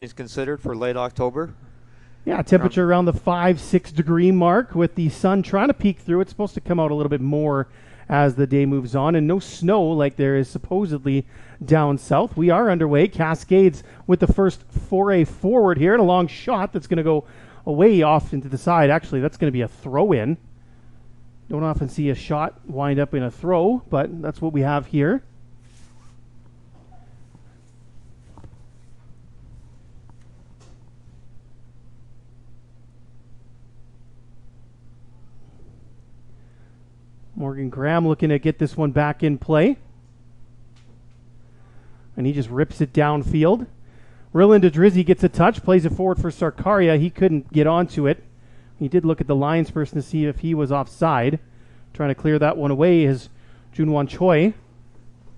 is considered for late October. Yeah, temperature around the 5-6 degree mark with the sun trying to peek through. It's supposed to come out a little bit more as the day moves on, and no snow like there is supposedly down south. We are underway. Cascades with the first foray forward here, and a long shot that's going to go away off into the side. Actually, that's going to be a throw-in. Don't often see a shot wind up in a throw, but that's what we have here. Morgan Graham looking to get this one back in play. And he just rips it downfield. Ryland Drizzy gets a touch, plays it forward for Sarkaria. He couldn't get onto it. He did look at the Lions person to see if he was offside. Trying to clear that one away is Junwan Choi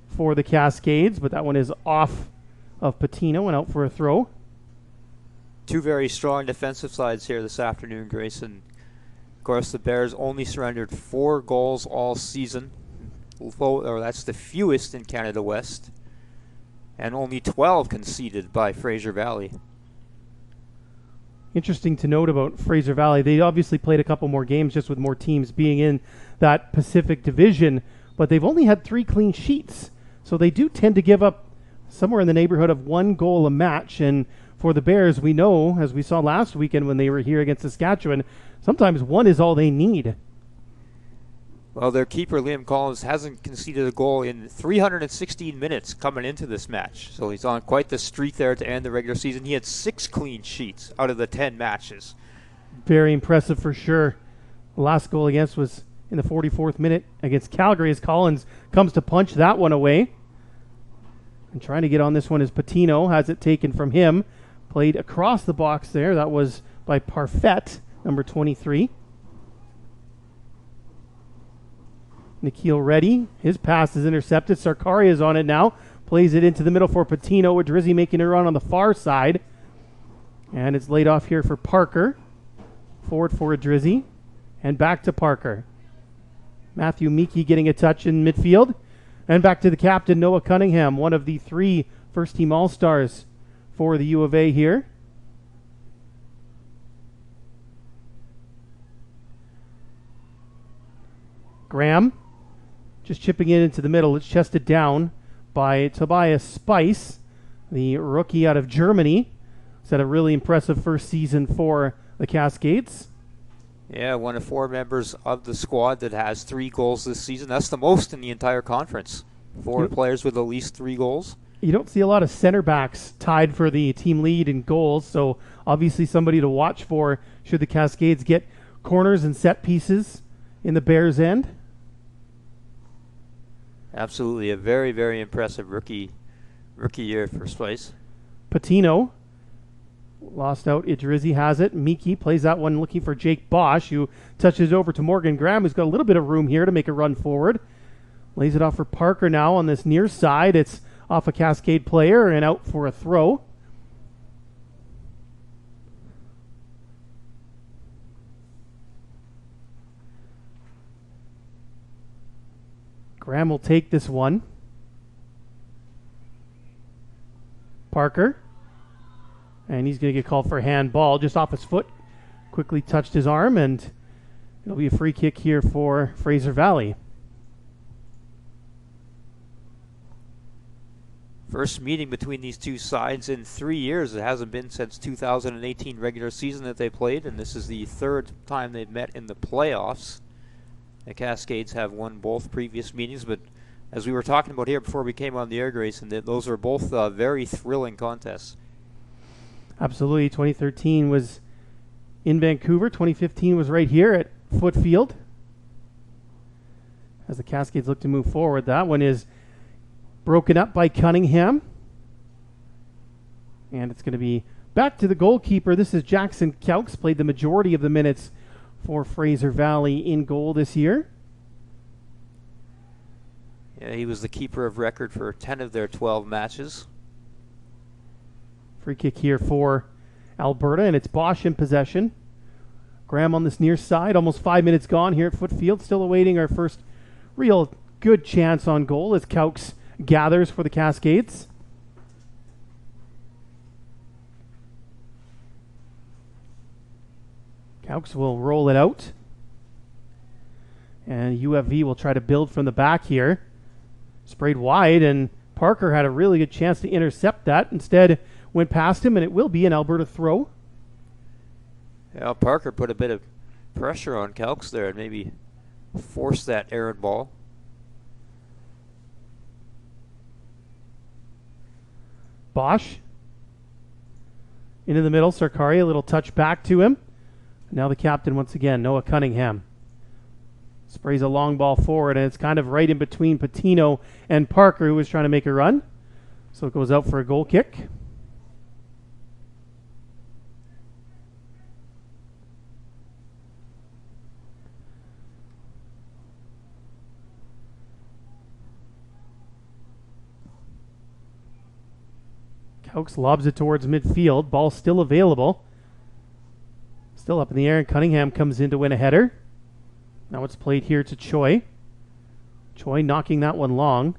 for the Cascades, but that one is off of Patino and out for a throw. Two very strong defensive sides here this afternoon, Grayson. Of course, the Bears only surrendered 4 goals all season. That's the fewest in Canada West. And only 12 conceded by Fraser Valley. Interesting to note about Fraser Valley. They obviously played a couple more games just with more teams being in that Pacific Division, but they've only had 3 clean sheets. So they do tend to give up somewhere in the neighborhood of 1 goal a match. And for the Bears, we know, as we saw last weekend when they were here against Saskatchewan, sometimes 1 is all they need. Well, their keeper, Liam Collins, hasn't conceded a goal in 316 minutes coming into this match. So he's on quite the streak there to end the regular season. He had 6 clean sheets out of the 10 matches. Very impressive for sure. The last goal against was in the 44th minute against Calgary as Collins comes to punch that one away. And trying to get on this one is Patino, has it taken from him. Played across the box there. That was by Parfait, number 23. Nikhil Reddy, his pass is intercepted. Sarkaria is on it now. Plays it into the middle for Patino, with Drizzy making a run on the far side. And it's laid off here for Parker. Forward for Drizzy. And back to Parker. Matthew Meekie getting a touch in midfield. And back to the captain, Noah Cunningham, one of the 3 first-team All-Stars for the U of A here. Graham just chipping it into the middle. It's chested down by Tobias Spice, the rookie out of Germany. He's had a really impressive first season for the Cascades. Yeah, one of 4 members of the squad that has 3 goals this season. That's the most in the entire conference. 4 players with at least 3 goals. You don't see a lot of center backs tied for the team lead in goals, so obviously somebody to watch for should the Cascades get corners and set pieces in the Bears' end. Absolutely, a very, very impressive rookie year for Spice. Patino lost out. Idrizzi has it. Meekie plays that one looking for Jake Bosch, who touches over to Morgan Graham, who's got a little bit of room here to make a run forward. Lays it off for Parker now on this near side. It's off a Cascade player and out for a throw. Graham will take this one. Parker. And he's going to get called for a handball just off his foot. Quickly touched his arm, and it'll be a free kick here for Fraser Valley. First meeting between these two sides in 3 years. It hasn't been since 2018 regular season that they played, and this is the 3rd time they've met in the playoffs. The Cascades have won both previous meetings, but as we were talking about here before we came on the air, Grayson, those were both very thrilling contests. Absolutely. 2013 was in Vancouver. 2015 was right here at Foote Field. As the Cascades look to move forward, that one is broken up by Cunningham. And it's going to be back to the goalkeeper. This is Jackson Kaux, played the majority of the minutes for Fraser Valley in goal this year. Yeah, he was the keeper of record for 10 of their 12 matches. Free kick here for Alberta, and it's Bosch in possession. Graham on this near side, almost 5 minutes gone here at Foote Field. Still awaiting our first real good chance on goal as Kaux gathers for the Cascades. Caux will roll it out. And UFV will try to build from the back here. Sprayed wide, and Parker had a really good chance to intercept that. Instead, went past him, and it will be an Alberta throw. Yeah, Parker put a bit of pressure on Caux there and maybe forced that errant ball. Bosch into the middle. Sarkari, a little touch back to him. Now the captain once again, Noah Cunningham. Sprays a long ball forward, and it's kind of right in between Patino and Parker, who was trying to make a run. So it goes out for a goal kick. Caux lobs it towards midfield. Ball still available. Still up in the air, and Cunningham comes in to win a header. Now it's played here to Choi. Choi knocking that one long.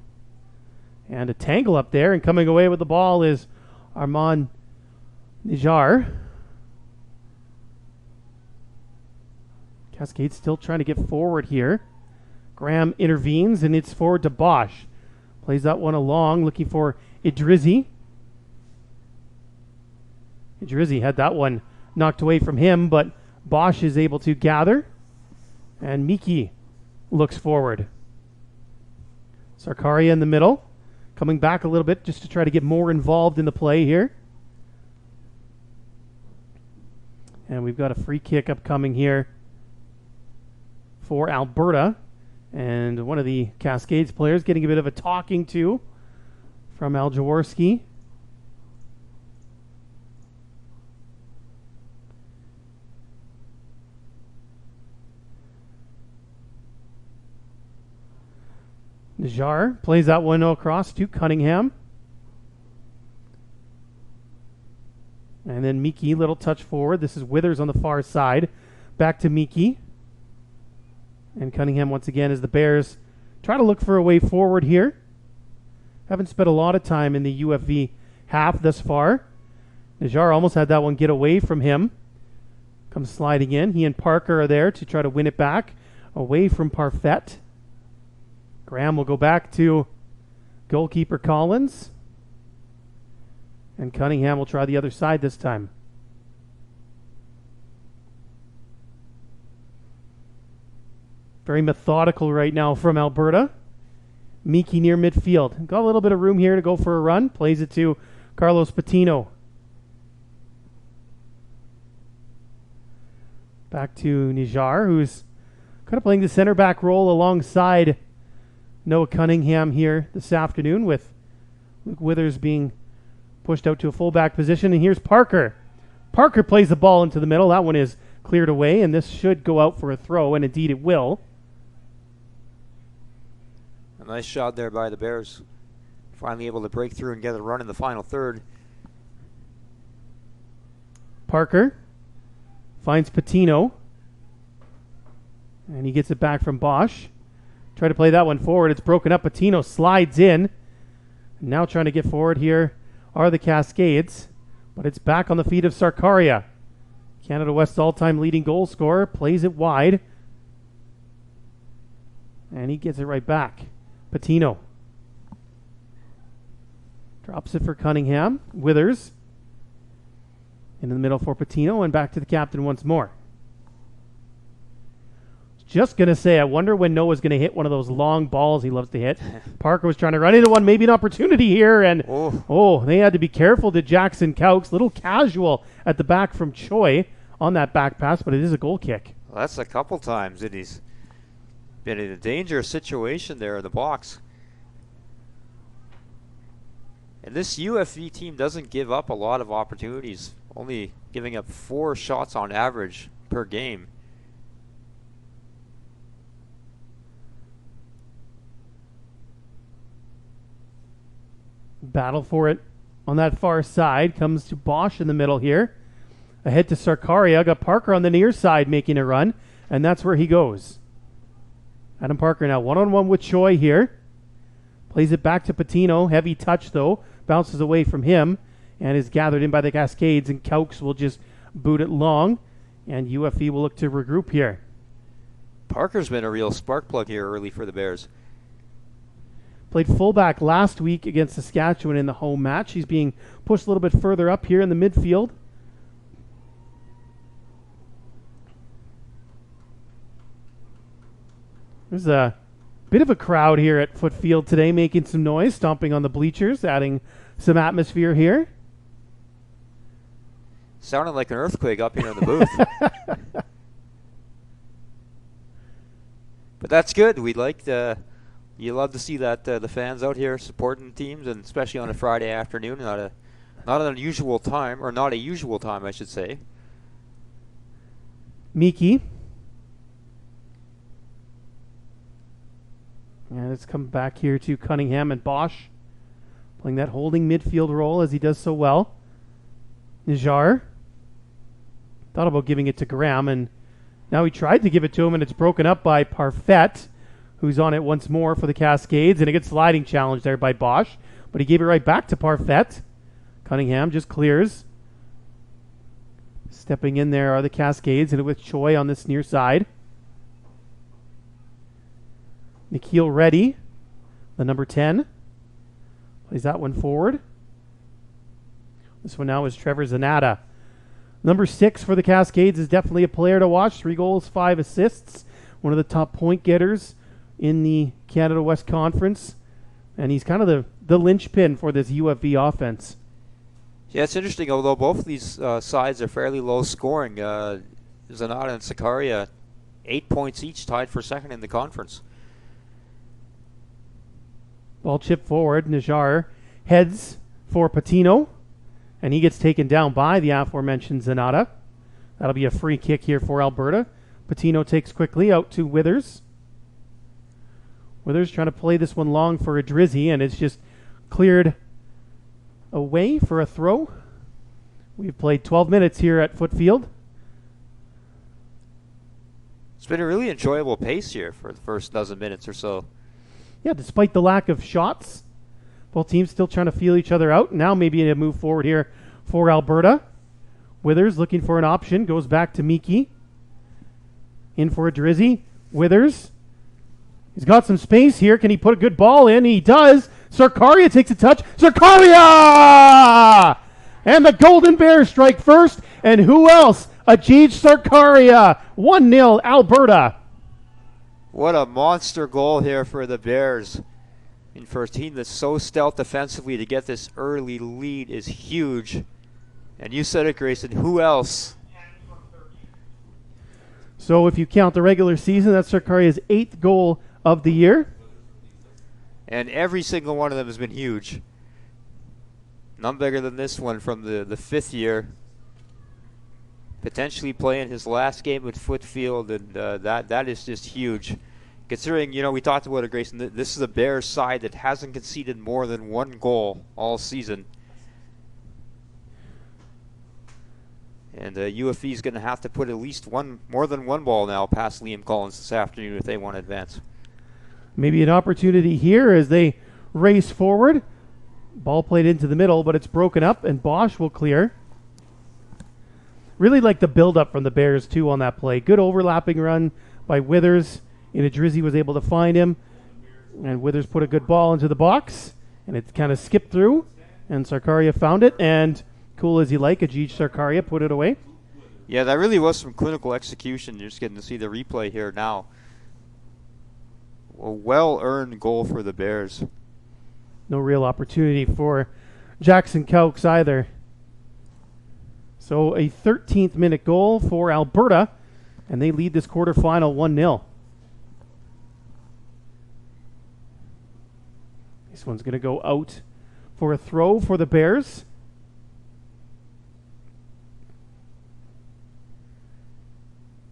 And a tangle up there, and coming away with the ball is Armand Nijar. Cascade still trying to get forward here. Graham intervenes, and it's forward to Bosch. Plays that one along, looking for Idrizi. Idrizi had that one knocked away from him, but Bosch is able to gather. And Miki looks forward. Sarkaria in the middle. Coming back a little bit just to try to get more involved in the play here. And we've got a free kick upcoming here for Alberta. And one of the Cascades players getting a bit of a talking to from Al Jaworski. Najar plays that one across to Cunningham. And then Miki, little touch forward. This is Withers on the far side. Back to Miki. And Cunningham once again as the Bears try to look for a way forward here. Haven't spent a lot of time in the UFV half thus far. Najar almost had that one get away from him. Comes sliding in. He and Parker are there to try to win it back away from Parfait. Graham will go back to goalkeeper Collins. And Cunningham will try the other side this time. Very methodical right now from Alberta. Miki near midfield. Got a little bit of room here to go for a run. Plays it to Carlos Patino. Back to Nijar, who's kind of playing the center back role alongside Noah Cunningham here this afternoon, with Luke Withers being pushed out to a fullback position. And here's Parker. Parker plays the ball into the middle. That one is cleared away, and this should go out for a throw, and indeed it will. A nice shot there by the Bears. Finally able to break through and get a run in the final third. Parker finds Patino, and he gets it back from Bosch. Try to play that one forward. It's broken up. Patino slides in. Now trying to get forward here are the Cascades, but it's back on the feet of Sarkaria. Canada West's all-time leading goal scorer plays it wide, and he gets it right back. Patino drops it for Cunningham. Withers into the middle for Patino, and back to the captain once more. Just going to say, I wonder when Noah's going to hit one of those long balls he loves to hit. Parker was trying to run into one, maybe an opportunity here, and they had to be careful to Jackson Caux. Little casual at the back from Choi on that back pass, but it is a goal kick. Well, that's a couple times that he's been in a dangerous situation there in the box. And this UFV team doesn't give up a lot of opportunities, only giving up 4 shots on average per game. Battle for it on that far side. Comes to Bosch in the middle here. Ahead to Sarkaria. Got Parker on the near side making a run, and that's where he goes. Adam Parker now one-on-one with Choi here. Plays it back to Patino. Heavy touch, though. Bounces away from him and is gathered in by the Cascades, and Caux will just boot it long. And UFE will look to regroup here. Parker's been a real spark plug here early for the Bears. Played fullback last week against Saskatchewan in the home match. He's being pushed a little bit further up here in the midfield. There's a bit of a crowd here at Foote Field today making some noise, stomping on the bleachers, adding some atmosphere here. Sounded like an earthquake up here in the booth. But that's good. We like you love to see that the fans out here supporting teams, and especially on a Friday afternoon, not an unusual time, or not a usual time, I should say. Miki. And it's come back here to Cunningham and Bosch, playing that holding midfield role as he does so well. Nijar thought about giving it to Graham, and now he tried to give it to him, and it's broken up by Parfait, who's on it once more for the Cascades, and it gets sliding challenge there by Bosch, but he gave it right back to Parfait. Cunningham just clears. Stepping in there are the Cascades, and with Choi on this near side. Nikhil Reddy, the number 10, plays that one forward. This one now is Trevor Zanata. Number 6 for the Cascades is definitely a player to watch. 3 goals, 5 assists. One of the top point getters in the Canada West Conference. And he's kind of the linchpin for this UFV offense. Yeah, it's interesting, although both of these sides are fairly low scoring. Zanata and Sakaria, 8 points each, tied for second in the conference. Ball chipped forward. Nijar heads for Patino, and he gets taken down by the aforementioned Zanata. That'll be a free kick here for Alberta. Patino takes quickly out to Withers. Withers trying to play this one long for Adrizzi, and it's just cleared away for a throw. We've played 12 minutes here at Foote Field. It's been a really enjoyable pace here for the first dozen minutes or so. Yeah, despite the lack of shots, both teams still trying to feel each other out. Now maybe a move forward here for Alberta. Withers looking for an option, goes back to Miki. In for Adrizzi. Withers. He's got some space here. Can he put a good ball in? He does. Sarkaria takes a touch. Sarkaria! And the Golden Bears strike first. And who else? Ajij Sarkaria. 1-0 Alberta. What a monster goal here for the Bears. And for a team that's so stout defensively, to get this early lead is huge. And you said it, Grayson. Who else? So if you count the regular season, that's Sarkaria's 8th goal of the year. And every single one of them has been huge. None bigger than this one from the 5th year. Potentially playing his last game at Foote Field, and that is just huge. Considering, we talked about it, Grayson, this is a Bears side that hasn't conceded more than 1 goal all season. And UFE is going to have to put at least more than one ball now past Liam Collins this afternoon if they want to advance. Maybe an opportunity here as they race forward. Ball played into the middle, but it's broken up, and Bosch will clear. Really like the build-up from the Bears, too, on that play. Good overlapping run by Withers. And Adrizzi was able to find him. And Withers put a good ball into the box. And it kind of skipped through. And Sarkaria found it. And cool as you like, Ajij Sarkaria put it away. Yeah, that really was some clinical execution. You're just getting to see the replay here now. A well-earned goal for the Bears. No real opportunity for Jackson Cokes either. So a 13th minute goal for Alberta, and they lead this quarterfinal 1-0. This one's going to go out for a throw for the Bears.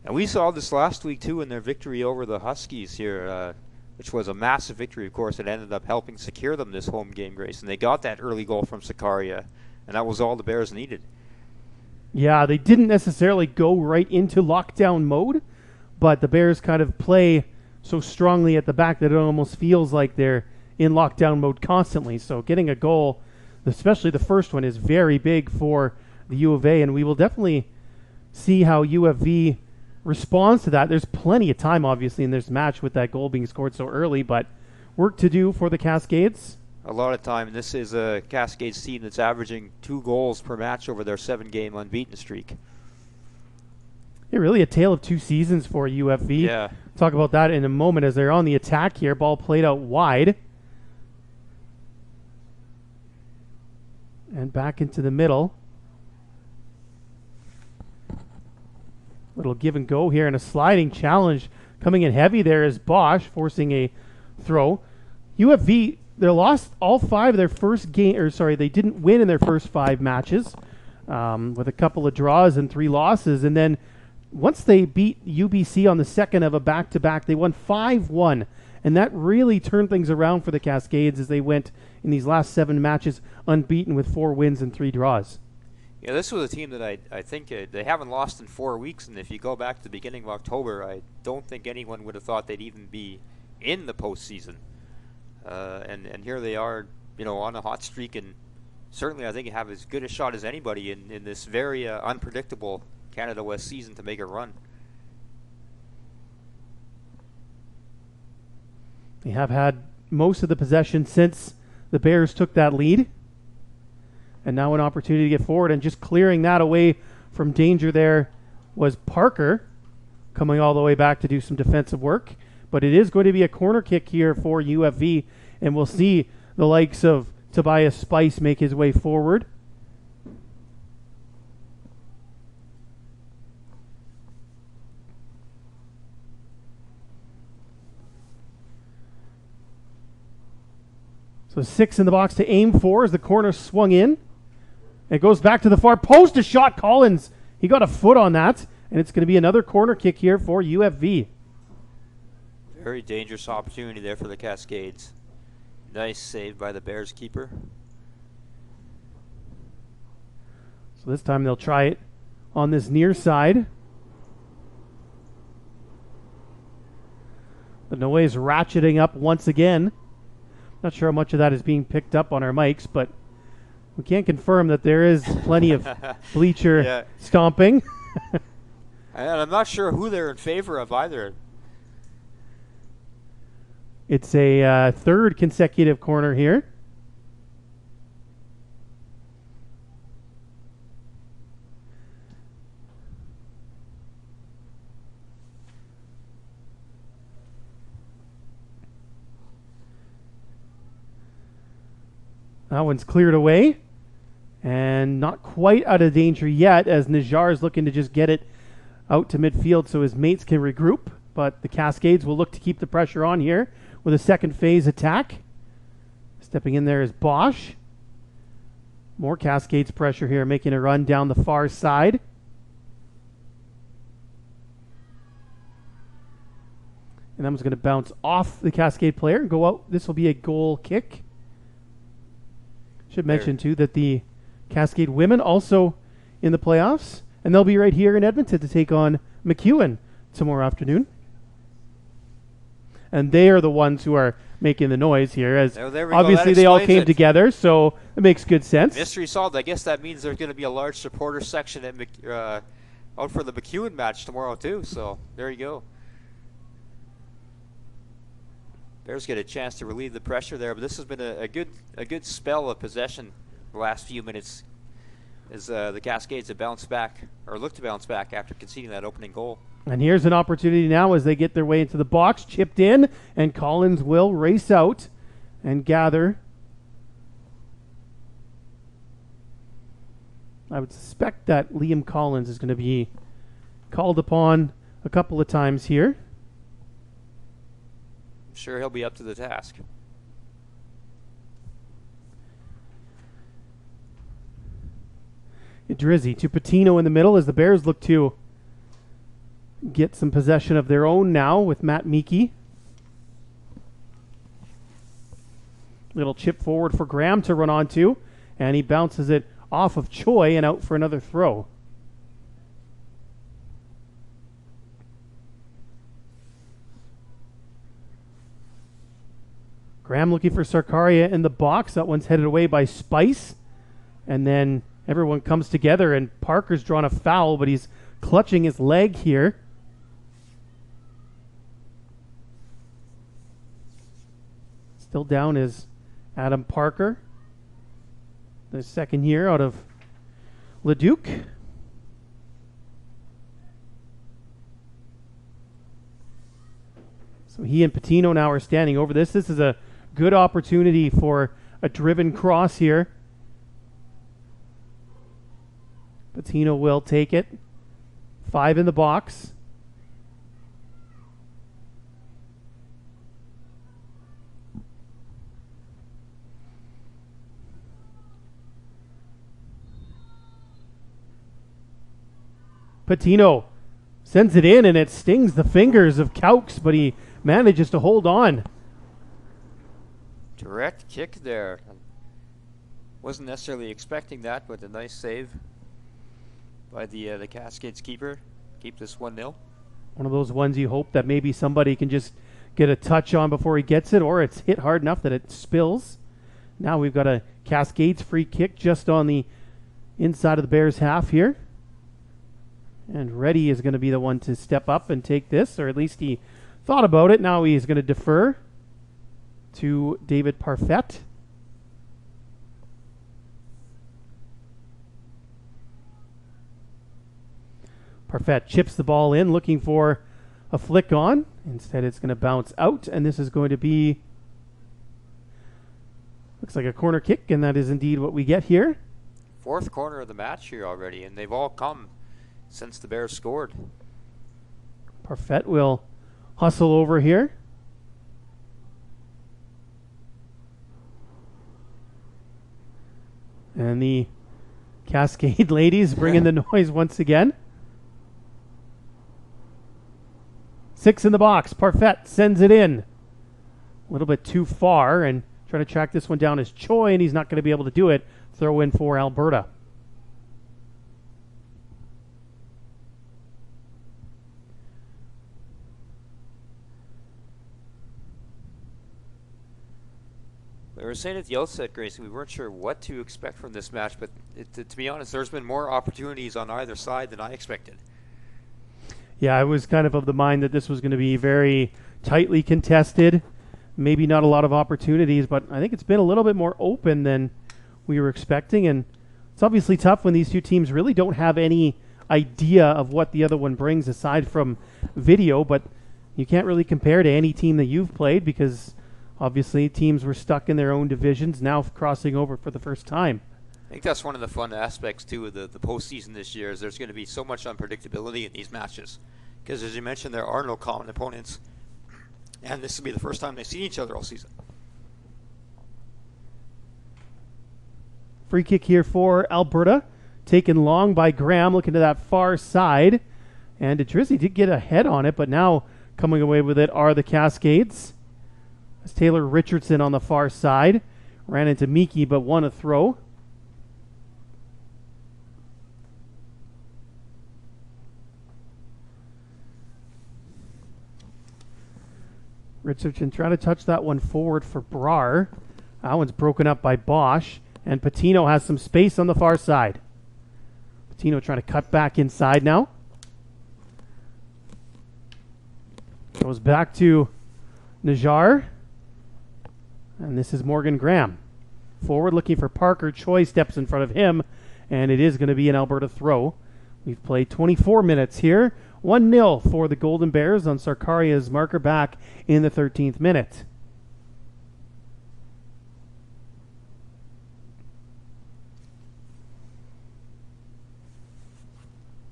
And we saw this last week, too, in their victory over the Huskies here, which was a massive victory, of course. It ended up helping secure them this home game, Grace. And they got that early goal from Sakaria, and that was all the Bears needed. Yeah, they didn't necessarily go right into lockdown mode, but the Bears kind of play so strongly at the back that it almost feels like they're in lockdown mode constantly. So getting a goal, especially the first one, is very big for the U of A, and we will definitely see how UFV responds to that. There's plenty of time, obviously, in this match with that goal being scored so early, but work to do for the Cascades. A lot of time. This is a Cascades team that's averaging 2 goals per match over their 7-game unbeaten streak. Yeah, really a tale of 2 seasons for UFV. Yeah. Talk about that in a moment as they're on the attack here. Ball played out wide. And back into the middle. Little give and go here and a sliding challenge. Coming in heavy there is Bosch forcing a throw. UFV, they lost all 5 of their first game, or sorry, they didn't win in their first 5 matches with a couple of draws and 3 losses. And then once they beat UBC on the second of a back-to-back, they won 5-1. And that really turned things around for the Cascades as they went in these last 7 matches unbeaten with 4 wins and 3 draws. Yeah, this was a team that I think they haven't lost in 4 weeks, and if you go back to the beginning of October, I don't think anyone would have thought they'd even be in the postseason. And here they are, on a hot streak, and certainly I think have as good a shot as anybody in this very unpredictable Canada West season to make a run. They have had most of the possession since the Bears took that lead. And now an opportunity to get forward, and just clearing that away from danger there was Parker, coming all the way back to do some defensive work. But it is going to be a corner kick here for UFV, and we'll see the likes of Tobias Spice make his way forward. So 6 in the box to aim for as the corner swung in. It goes back to the far post. A shot. Collins, he got a foot on that, and it's going to be another corner kick here for UFV. Very dangerous opportunity there for the Cascades. Nice save by the Bears keeper. So this time they'll try it on this near side. The noise ratcheting up once again. Not sure how much of that is being picked up on our mics, but we can confirm that there is plenty of bleacher stomping. And I'm not sure who they're in favor of either. It's a 3rd consecutive corner here. That one's cleared away. And not quite out of danger yet, as Najjar is looking to just get it out to midfield so his mates can regroup. But the Cascades will look to keep the pressure on here with a second phase attack. Stepping in there is Bosch. More Cascades pressure here, making a run down the far side. And that one's going to bounce off the Cascade player and go out. This will be a goal kick. Should mention, too, that the Cascade women also in the playoffs, and they'll be right here in Edmonton to take on McEwen tomorrow afternoon. And they are the ones who are making the noise here, as obviously they all came together, so it makes good sense. Mystery solved. I guess that means there's going to be a large supporter section at out for the McEwen match tomorrow too, so there you go. Bears get a chance to relieve the pressure there, but this has been a good spell of possession the last few minutes as the Cascades have bounced back, or look to bounce back after conceding that opening goal. And here's an opportunity now as they get their way into the box, chipped in, and Collins will race out and gather. I would suspect that Liam Collins is going to be called upon a couple of times here. I'm sure he'll be up to the task. Drizzy to Patino in the middle as the Bears look to get some possession of their own now with Matt Meekie. Little chip forward for Graham to run onto, and he bounces it off of Choi and out for another throw. Graham looking for Sarkaria in the box. That one's headed away by Spice. And then everyone comes together, and Parker's drawn a foul, but he's clutching his leg here. Still down is Adam Parker, the second year out of Leduc. So he and Patino now are standing over this. This is a good opportunity for a driven cross here. Patino will take it. 5 in the box. Patino sends it in, and it stings the fingers of Caux, but he manages to hold on. Direct kick there. Wasn't necessarily expecting that, but a nice save by the Cascades keeper. Keep this 1-0. One of those ones you hope that maybe somebody can just get a touch on before he gets it, or it's hit hard enough that it spills. Now we've got a Cascades free kick just on the inside of the Bears' half here. And Reddy is going to be the one to step up and take this, or at least he thought about it. Now he's going to defer to David Parfait. Parfait chips the ball in, looking for a flick on. Instead, it's going to bounce out, and this is going to be, looks like a corner kick, and that is indeed what we get here. 4th corner of the match here already, and they've all come since the Bears scored. Parfait will hustle over here. And the Cascade ladies bring in the noise once again. 6 in the box. Parfait sends it in. A little bit too far, and trying to track this one down is Choi, and he's not going to be able to do it. Throw in for Alberta. We were saying at the outset, Grace, we weren't sure what to expect from this match, but to be honest, there's been more opportunities on either side than I expected. Yeah, I was kind of the mind that this was going to be very tightly contested. Maybe not a lot of opportunities, but I think it's been a little bit more open than we were expecting. And it's obviously tough when these two teams really don't have any idea of what the other one brings aside from video, but you can't really compare to any team that you've played because obviously teams were stuck in their own divisions, now crossing over for the first time. I think that's one of the fun aspects, too, of the postseason this year is there's going to be so much unpredictability in these matches. Because, as you mentioned, there are no common opponents. And this will be the first time they've seen each other all season. Free kick here for Alberta. Taken long by Graham, looking to that far side. And Drizzy did get a head on it, but now coming away with it are the Cascades. As Taylor Richardson on the far side. Ran into Miki, but won a throw. Richardson trying to touch that one forward for Brar. That one's broken up by Bosch. And Patino has some space on the far side. Patino trying to cut back inside now. Goes back to Najar. And this is Morgan Graham. Forward looking for Parker. Choi steps in front of him. And it is going to be an Alberta throw. We've played 24 minutes here. 1-0 for the Golden Bears on Sarkaria's marker back in the 13th minute.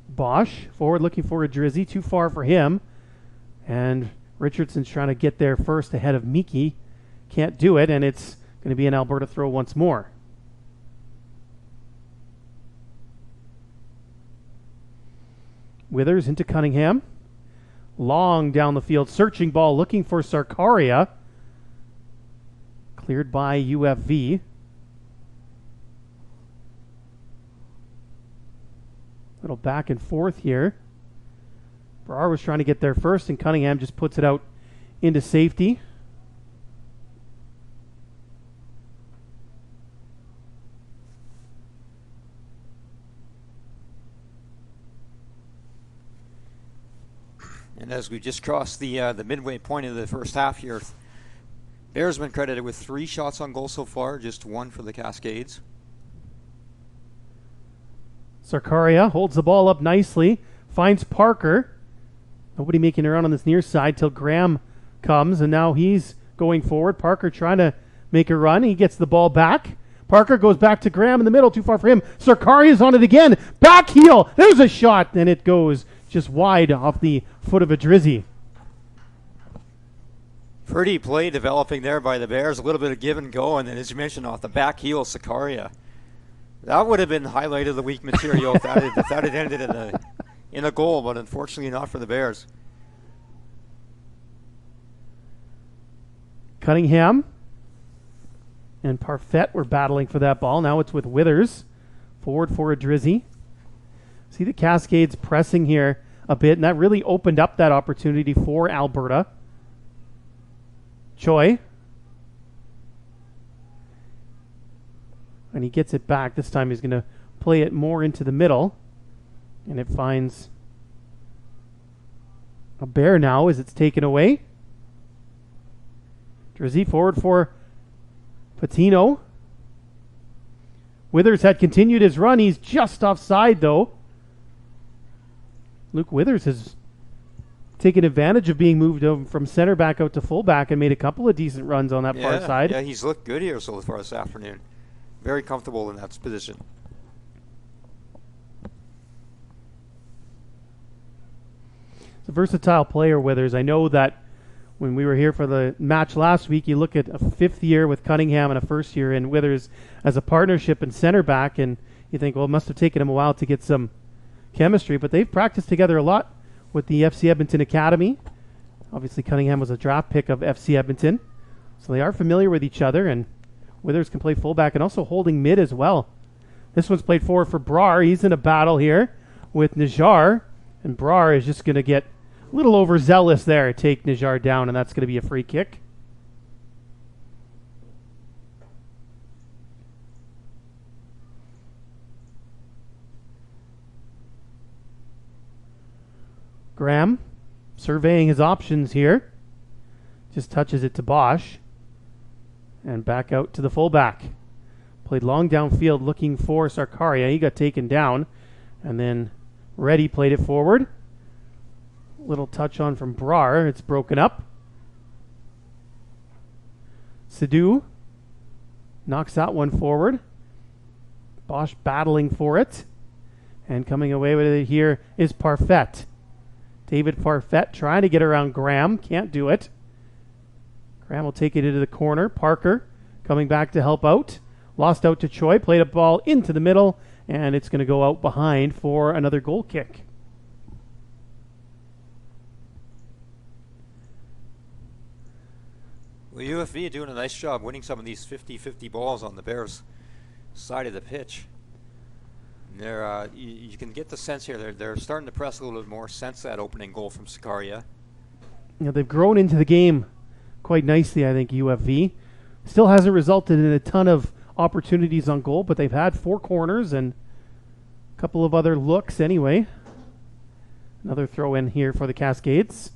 Bosch, forward looking for a Drizzy, too far for him. And Richardson's trying to get there first ahead of Miki. Can't do it, and it's going to be an Alberta throw once more. Withers into Cunningham. Long down the field, searching ball, looking for Sarkaria. Cleared by UFV. Little back and forth here. Brar was trying to get there first, and Cunningham just puts it out into safety. And as we just crossed the midway point of the first half here, Bears been credited with 3 shots on goal so far, just 1 for the Cascades. Sarkaria holds the ball up nicely, finds Parker. Nobody making a run on this near side till Graham comes, and now he's going forward. Parker trying to make a run. He gets the ball back. Parker goes back to Graham in the middle, too far for him. Sarkaria's on it again. Back heel. There's a shot, and it goes just wide off the foot of Adrizzi. Pretty play developing there by the Bears. A little bit of give and go, and then as you mentioned, off the back heel, Sarkaria. That would have been highlight of the week material if that had ended in a goal, but unfortunately not for the Bears. Cunningham and Parfait were battling for that ball. Now it's with Withers. Forward for Adrizzi. See the Cascades pressing here a bit, and that really opened up that opportunity for Alberta. Choi. And he gets it back. This time he's going to play it more into the middle. And it finds a Bear now as it's taken away. Drizzy forward for Patino. Withers had continued his run. He's just offside, though. Luke Withers has taken advantage of being moved over from center back out to fullback and made a couple of decent runs on that far side. Yeah, he's looked good here so far this afternoon. Very comfortable in that position. It's a versatile player, Withers. I know that when we were here for the match last week, you look at a 5th year with Cunningham and a 1st year in Withers as a partnership in center back, and you think, well, it must have taken him a while to get some chemistry, but they've practiced together a lot with the FC Edmonton Academy. Obviously, Cunningham was a draft pick of FC Edmonton, so they are familiar with each other, and Withers can play fullback and also holding mid as well. This one's played forward for Brar. He's in a battle here with Najjar, and Brar is just going to get a little overzealous there, take Najjar down, and that's going to be a free kick. Graham surveying his options here. Just touches it to Bosch. And back out to the fullback. Played long downfield looking for Sarkaria. He got taken down. And then Reddy played it forward. Little touch on from Brar. It's broken up. Sidhu knocks that one forward. Bosch battling for it. And coming away with it here is Parfait. David Parfait trying to get around Graham. Can't do it. Graham will take it into the corner. Parker coming back to help out. Lost out to Choi. Played a ball into the middle. And it's going to go out behind for another goal kick. Well, UFV doing a nice job winning some of these 50-50 balls on the Bears' side of the pitch. They're, you can get the sense here they're starting to press a little bit more since that opening goal from Sarkaria. Yeah, they've grown into the game quite nicely, I think, UFV. Still hasn't resulted in a ton of opportunities on goal, but they've had 4 corners and a couple of other looks anyway. Another throw in here for the Cascades.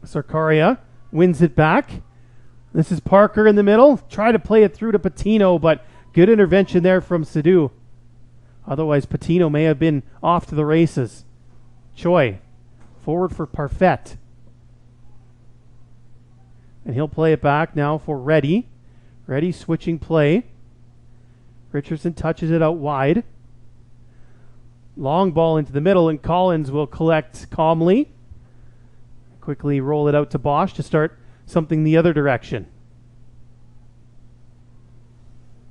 Sarkaria wins it back. This is Parker in the middle. Try to play it through to Patino, but good intervention there from Sidhu. Otherwise, Patino may have been off to the races. Choi, forward for Parfait. And he'll play it back now for Reddy. Reddy switching play. Richardson touches it out wide. Long ball into the middle, and Collins will collect calmly. Quickly roll it out to Bosch to start something the other direction.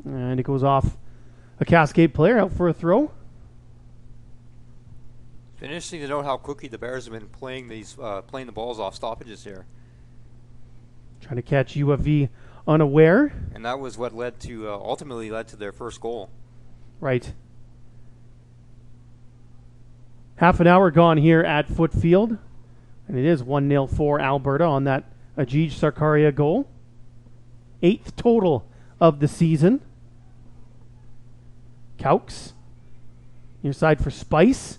And it goes off a Cascade player out for a throw. It's been interesting to note how quickly the Bears have been playing playing the balls off stoppages here. Trying to catch UFV unaware. And that was what ultimately led to their first goal. Right. Half an hour gone here at Foote Field. And it is 1-0 for Alberta on that Ajij Sarkaria goal. 8th total of the season. Caux, near side for Spice.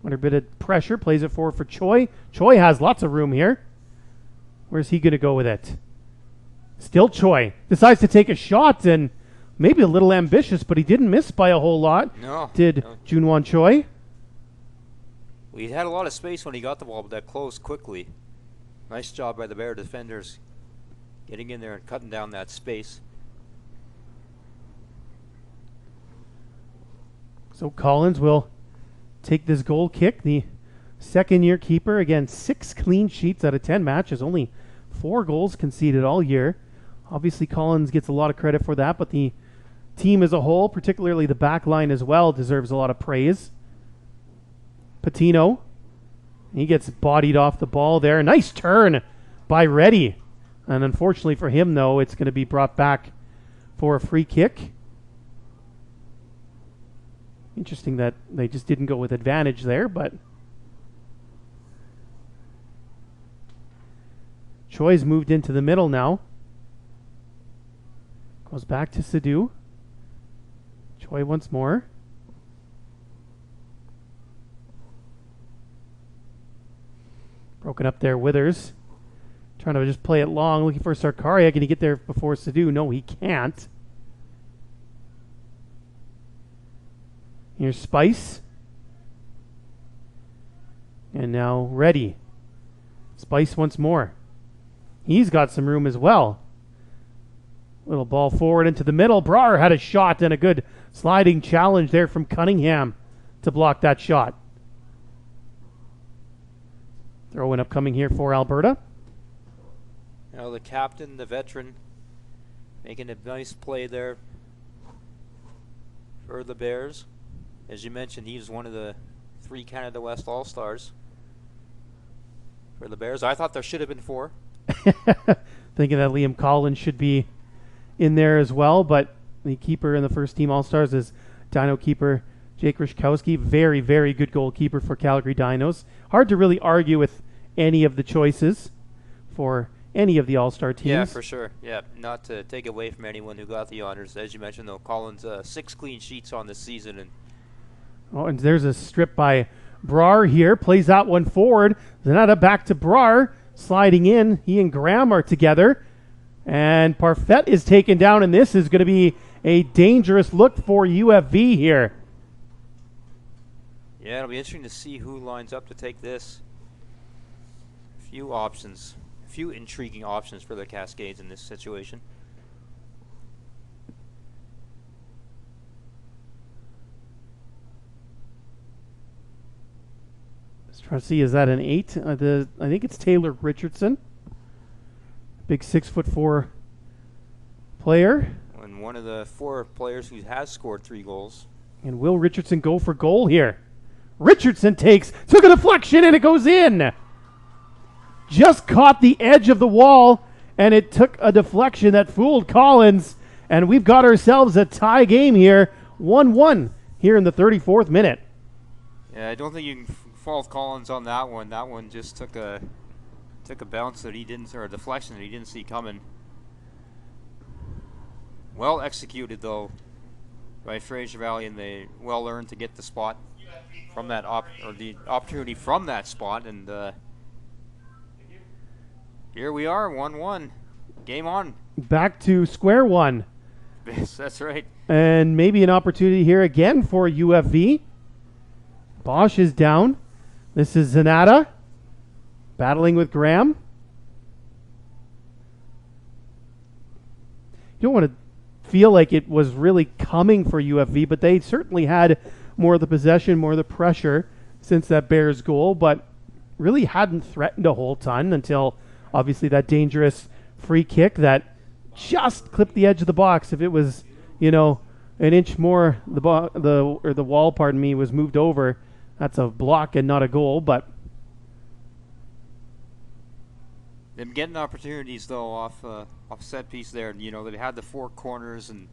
Under a bit of pressure, plays it forward for Choi. Choi has lots of room here. Where's he going to go with it? Still Choi. Decides to take a shot, and maybe a little ambitious, but he didn't miss by a whole lot. No. Did no. Junwon Choi? Well, he had a lot of space when he got the ball, but that closed quickly. Nice job by the Bear defenders getting in there and cutting down that space. So Collins will take this goal kick. The second-year keeper, again, 6 clean sheets out of 10 matches. Only 4 goals conceded all year. Obviously, Collins gets a lot of credit for that, but the team as a whole, particularly the back line as well, deserves a lot of praise. Patino, he gets bodied off the ball there. Nice turn by Reddy. And unfortunately for him, though, it's going to be brought back for a free kick. Interesting that they just didn't go with advantage there, but Choi's moved into the middle now. Goes back to Sadu. Choi once more. Broken up there, Withers. Trying to just play it long, looking for Sarkaria. Can he get there before Sadu? No, he can't. Here's Spice. And now Reddy. Spice once more. He's got some room as well. Little ball forward into the middle. Brar had a shot and a good sliding challenge there from Cunningham to block that shot. Throw-in upcoming here for Alberta. Now the captain, the veteran, making a nice play there for the Bears. As you mentioned, he was one of the 3 Canada West All-Stars for the Bears. I thought there should have been 4. Thinking that Liam Collins should be in there as well, but the keeper in the first team All-Stars is Dino keeper Jake Ryszkowski. Very, very good goalkeeper for Calgary Dinos. Hard to really argue with any of the choices for any of the All-Star teams. Yeah, for sure. Yeah, not to take away from anyone who got the honors. As you mentioned, though, Collins 6 clean sheets on this season. And there's a strip by Brar here. Plays that one forward. Zanetta back to Brar. Sliding in. He and Graham are together. And Parfait is taken down, and this is going to be a dangerous look for UFV here. Yeah, it'll be interesting to see who lines up to take this. Few options. Few intriguing options for the Cascades in this situation. Let's try to see, is that an 8? I think it's Taylor Richardson. Big 6'4" player. And one of the 4 players who has scored 3 goals. And will Richardson go for goal here? Richardson took a deflection, and it goes in. Just caught the edge of the wall, and it took a deflection that fooled Collins. And we've got ourselves a tie game here, 1-1 here in the 34th minute. Yeah, I don't think you can fault Collins on that one. That one just took a bounce that he didn't, or a deflection that he didn't see coming. Well executed though by Fraser Valley, and they well earned to get the spot from that the opportunity from that spot, and here we are, 1-1. Game on. Back to square one. Yes, that's right. And maybe an opportunity here again for UFV. Bosch is down. This is Zanata battling with Graham. You don't want to feel like it was really coming for UFV, but they certainly had more of the possession, more of the pressure since that Bears goal, but really hadn't threatened a whole ton until obviously that dangerous free kick that just clipped the edge of the box. If it was, an inch more, the wall, was moved over, that's a block and not a goal. But them getting opportunities though off set piece there. They had the 4 corners, and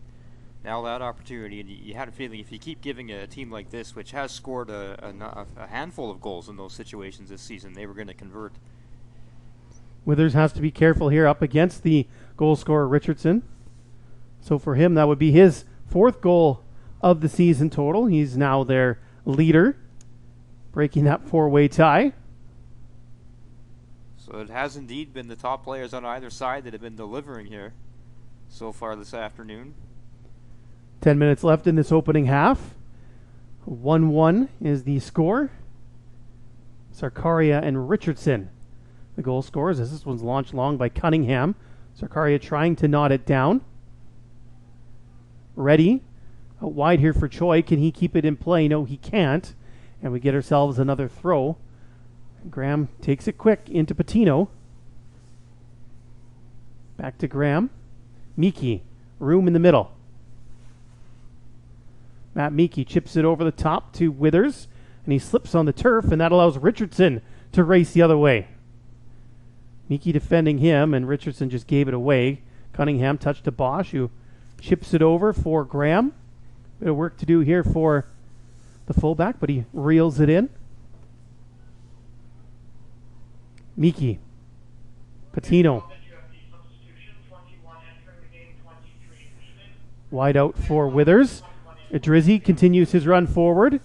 now that opportunity, and you had a feeling if you keep giving a team like this, which has scored a handful of goals in those situations this season, they were going to convert. Withers has to be careful here up against the goal scorer Richardson. So for him, that would be his 4th goal of the season total. He's now their leader, breaking that 4-way tie. So it has indeed been the top players on either side that have been delivering here so far this afternoon. 10 minutes left in this opening half. 1-1 is the score. Sarkaria and Richardson, the goal scorers, as this one's launched long by Cunningham. Sarkaria trying to knot it down. Ready. Out wide here for Choi. Can he keep it in play? No, he can't. And we get ourselves another throw. Graham takes it quick into Patino. Back to Graham. Miki. Room in the middle. Matt Miki chips it over the top to Withers. And he slips on the turf, and that allows Richardson to race the other way. Miki defending him, and Richardson just gave it away. Cunningham touched to Bosch, who chips it over for Graham. Bit of work to do here for the fullback, but he reels it in. Miki. Patino. Wide out for Withers. Drizzy continues his run forward.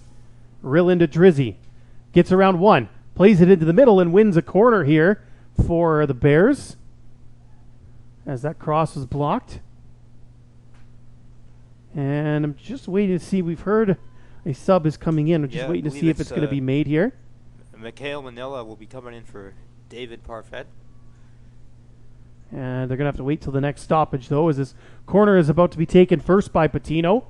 Rill into Drizzy. Gets around one. Plays it into the middle and wins a corner here for the Bears. As that cross was blocked. And I'm just waiting to see. We've heard a sub is coming in. I'm just waiting to see if it's going to be made here. Mikhail Manila will be coming in for David Parfait. And they're going to have to wait till the next stoppage, though, as this corner is about to be taken first by Patino.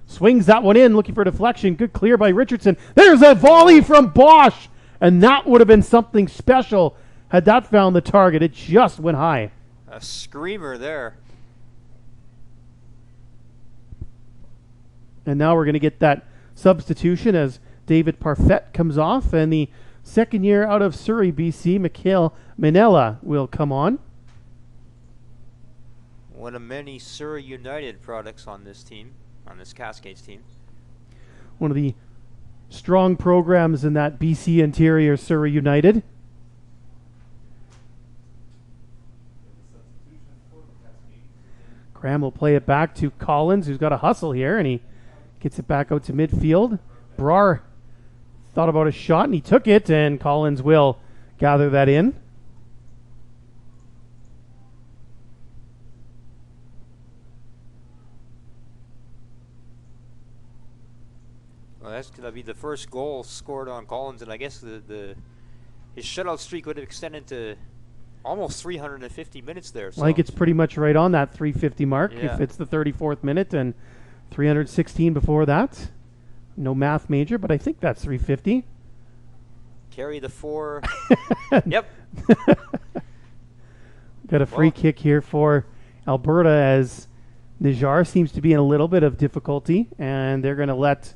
Swings that one in, looking for deflection. Good clear by Richardson. There's a volley from Bosch. And that would have been something special had that found the target. It just went high. A screamer there. And now we're going to get that substitution as David Parfait comes off. And the second year out of Surrey, BC, Mikhail Manella will come on. One of many Surrey United products on this team. On this Cascades team. One of the strong programs in that BC interior, Surrey United. Graham will play it back to Collins, who's got a hustle here, and he gets it back out to midfield. Brar thought about a shot, and he took it, and Collins will gather that in. Well, that's going to be the first goal scored on Collins, and I guess his shutout streak would have extended to almost 350 minutes there. So. I think it's pretty much right on that 350 mark if it's the 34th minute, and 316 before that. No math major, but I think that's 350. Carry the 4. Yep. Got a free kick here for Alberta as Nijar seems to be in a little bit of difficulty, and they're going to let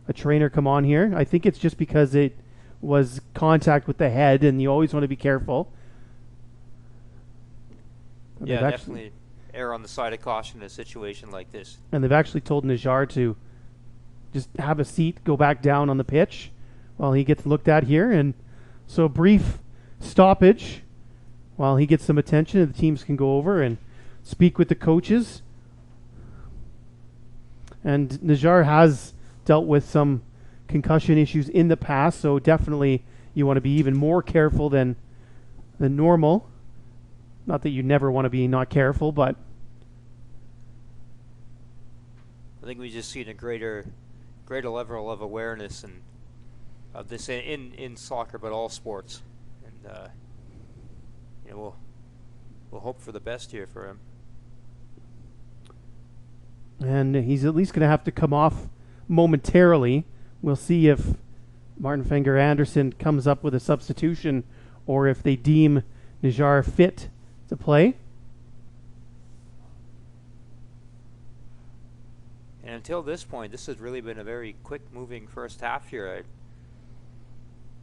a trainer come on here. I think it's just because it was contact with the head, and you always want to be careful. Yeah, definitely err on the side of caution in a situation like this. And they've actually told Nijar to just have a seat, go back down on the pitch while he gets looked at here. And so a brief stoppage while he gets some attention, and the teams can go over and speak with the coaches. And Nijar has dealt with some concussion issues in the past, so definitely you want to be even more careful than normal. Not that you never want to be not careful, but I think we just seen a greater level of awareness and of this in soccer, but all sports. And we'll hope for the best here for him. And he's at least going to have to come off momentarily. We'll see if Martin Fenger Anderson comes up with a substitution or if they deem Nijar fit to play. And until this point, this has really been a very quick moving first half here. I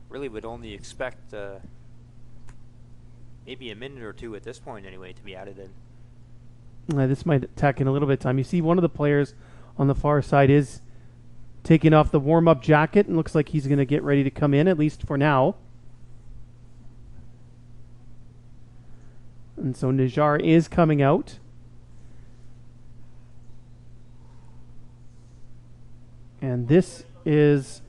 really would only expect maybe a minute or two at this point anyway to be added in. This might tack in a little bit of time. You see one of the players on the far side is taking off the warm-up jacket, and looks like he's going to get ready to come in, at least for now. And so Najjar is coming out. And this is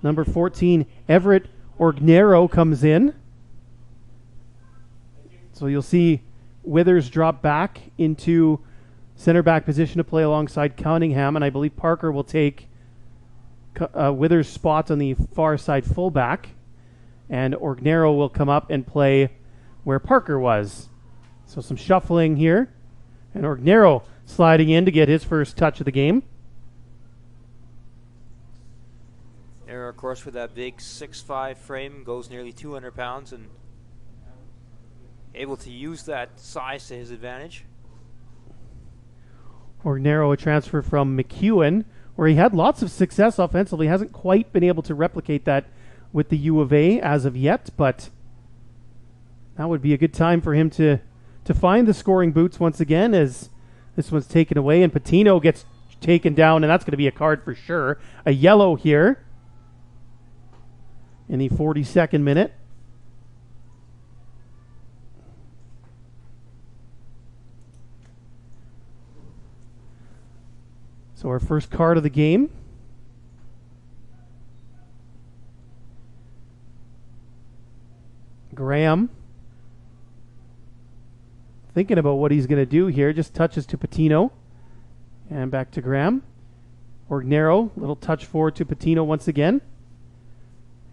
number 14, Everett Orgnero comes in. So you'll see Withers drop back into center back position to play alongside Cunningham, and I believe Parker will take Withers' spot on the far side fullback, and Orgnero will come up and play where Parker was. So some shuffling here, and Orgnero sliding in to get his first touch of the game. There, of course, with that big 6'5" frame, goes nearly 200 pounds, and able to use that size to his advantage. Orgnero, a transfer from McEwen, where he had lots of success offensively. Hasn't quite been able to replicate that with the U of A as of yet, but that would be a good time for him to find the scoring boots once again, as this one's taken away, and Patino gets taken down, and that's going to be a card for sure. A yellow here in the 42nd minute. So our first card of the game. Graham thinking about what he's going to do here. Just touches to Patino. And back to Graham. Orgnero, little touch forward to Patino once again.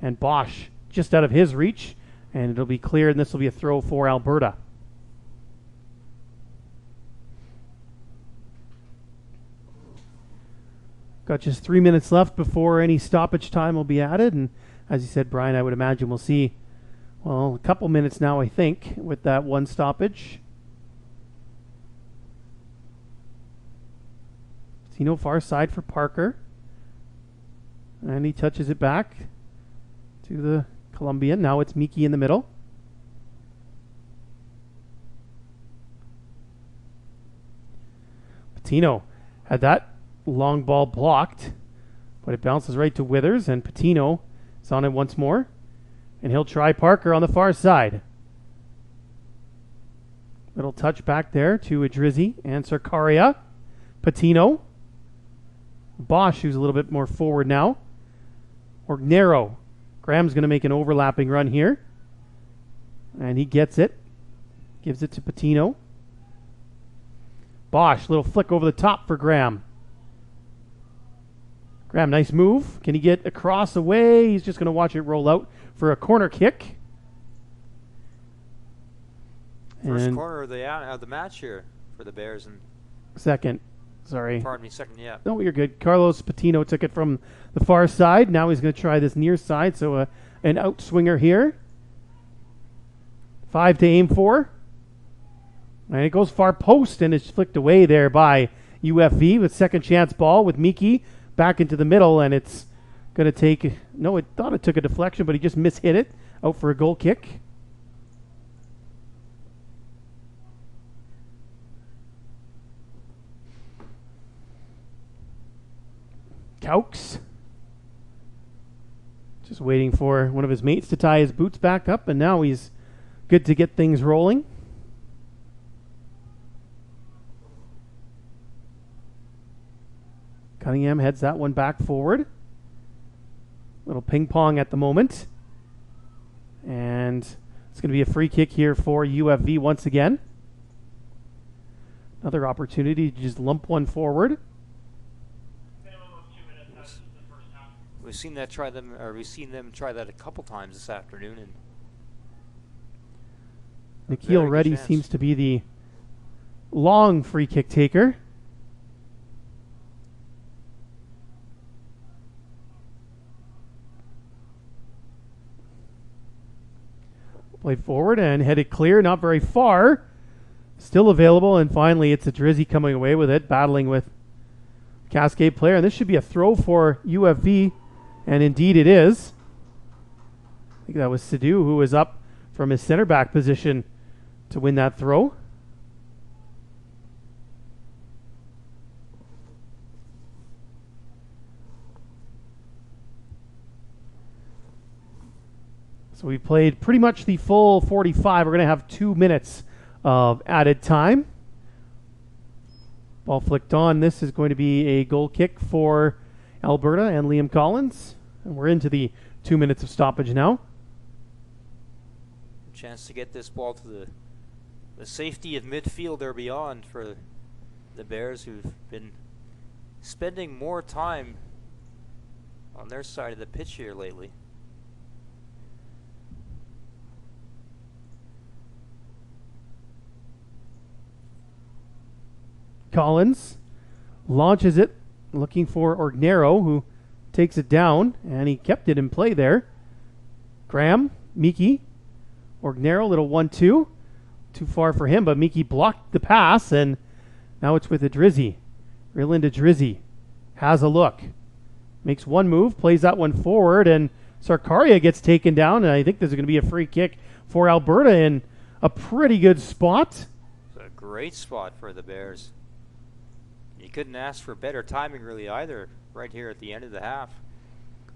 And Bosch just out of his reach. And it'll be cleared, and this will be a throw for Alberta. Got just 3 minutes left before any stoppage time will be added. And as you said, Brian, I would imagine we'll see, well, a couple minutes now, I think, with that one stoppage. Patino far side for Parker. And he touches it back to the Colombian. Now it's Miki in the middle. Patino had that long ball blocked, but it bounces right to Withers, and Patino is on it once more, and he'll try Parker on the far side. Little touch back there to Idrizzi and Sarkaria. Patino. Bosch, who's a little bit more forward now. Orgnero. Graham's going to make an overlapping run here, and he gets it. Gives it to Patino. Bosch, little flick over the top for Graham. Graham, nice move. Can he get across away? He's just going to watch it roll out for a corner kick. First corner of the match here for the Bears. And second. Sorry. Pardon me, second, yeah. No, you're good. Carlos Patino took it from the far side. Now he's going to try this near side, so an outswinger here. 5 to aim for. And it goes far post, and it's flicked away there by UFV with second chance ball with Miki back into the middle, and it's going to take, no, it thought it took a deflection, but he just mishit it out for a goal kick. Caux just waiting for one of his mates to tie his boots back up, and now he's good to get things rolling. Cunningham heads that one back forward. Little ping pong at the moment. And it's going to be a free kick here for UFV once again. Another opportunity to just lump one forward. We've seen them try that a couple times this afternoon, and Nikhil Reddy seems to be the long free kick taker. Played forward and headed clear, not very far. Still available, and finally it's a Drizzy coming away with it, battling with Cascade player, and this should be a throw for UFV, and indeed it is. I think that was Sidhu who was up from his center back position to win that throw. So we played pretty much the full 45. We're going to have 2 minutes of added time. Ball flicked on. This is going to be a goal kick for Alberta and Liam Collins. And we're into the 2 minutes of stoppage now. Chance to get this ball to the safety of midfield or beyond for the Bears, who've been spending more time on their side of the pitch here lately. Collins launches it, looking for Orgnero, who takes it down, and he kept it in play there. Graham, Miki, Orgnero, little 1-2. Too far for him, but Miki blocked the pass, and now it's with Adrizzi. Reel into Drizzy. Has a look. Makes one move, plays that one forward, and Sarkaria gets taken down, and I think this is going to be a free kick for Alberta in a pretty good spot. It's a great spot for the Bears. You couldn't ask for better timing really either, right here at the end of the half.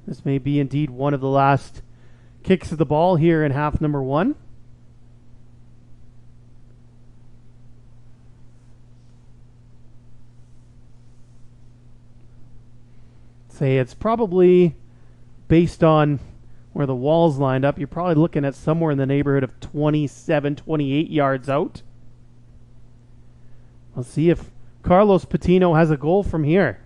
This may be indeed one of the last kicks of the ball here in half number 1. Say it's probably based on where the wall's lined up. You're probably looking at somewhere in the neighborhood of 27, 28 yards out. We'll see if Carlos Patino has a goal from here.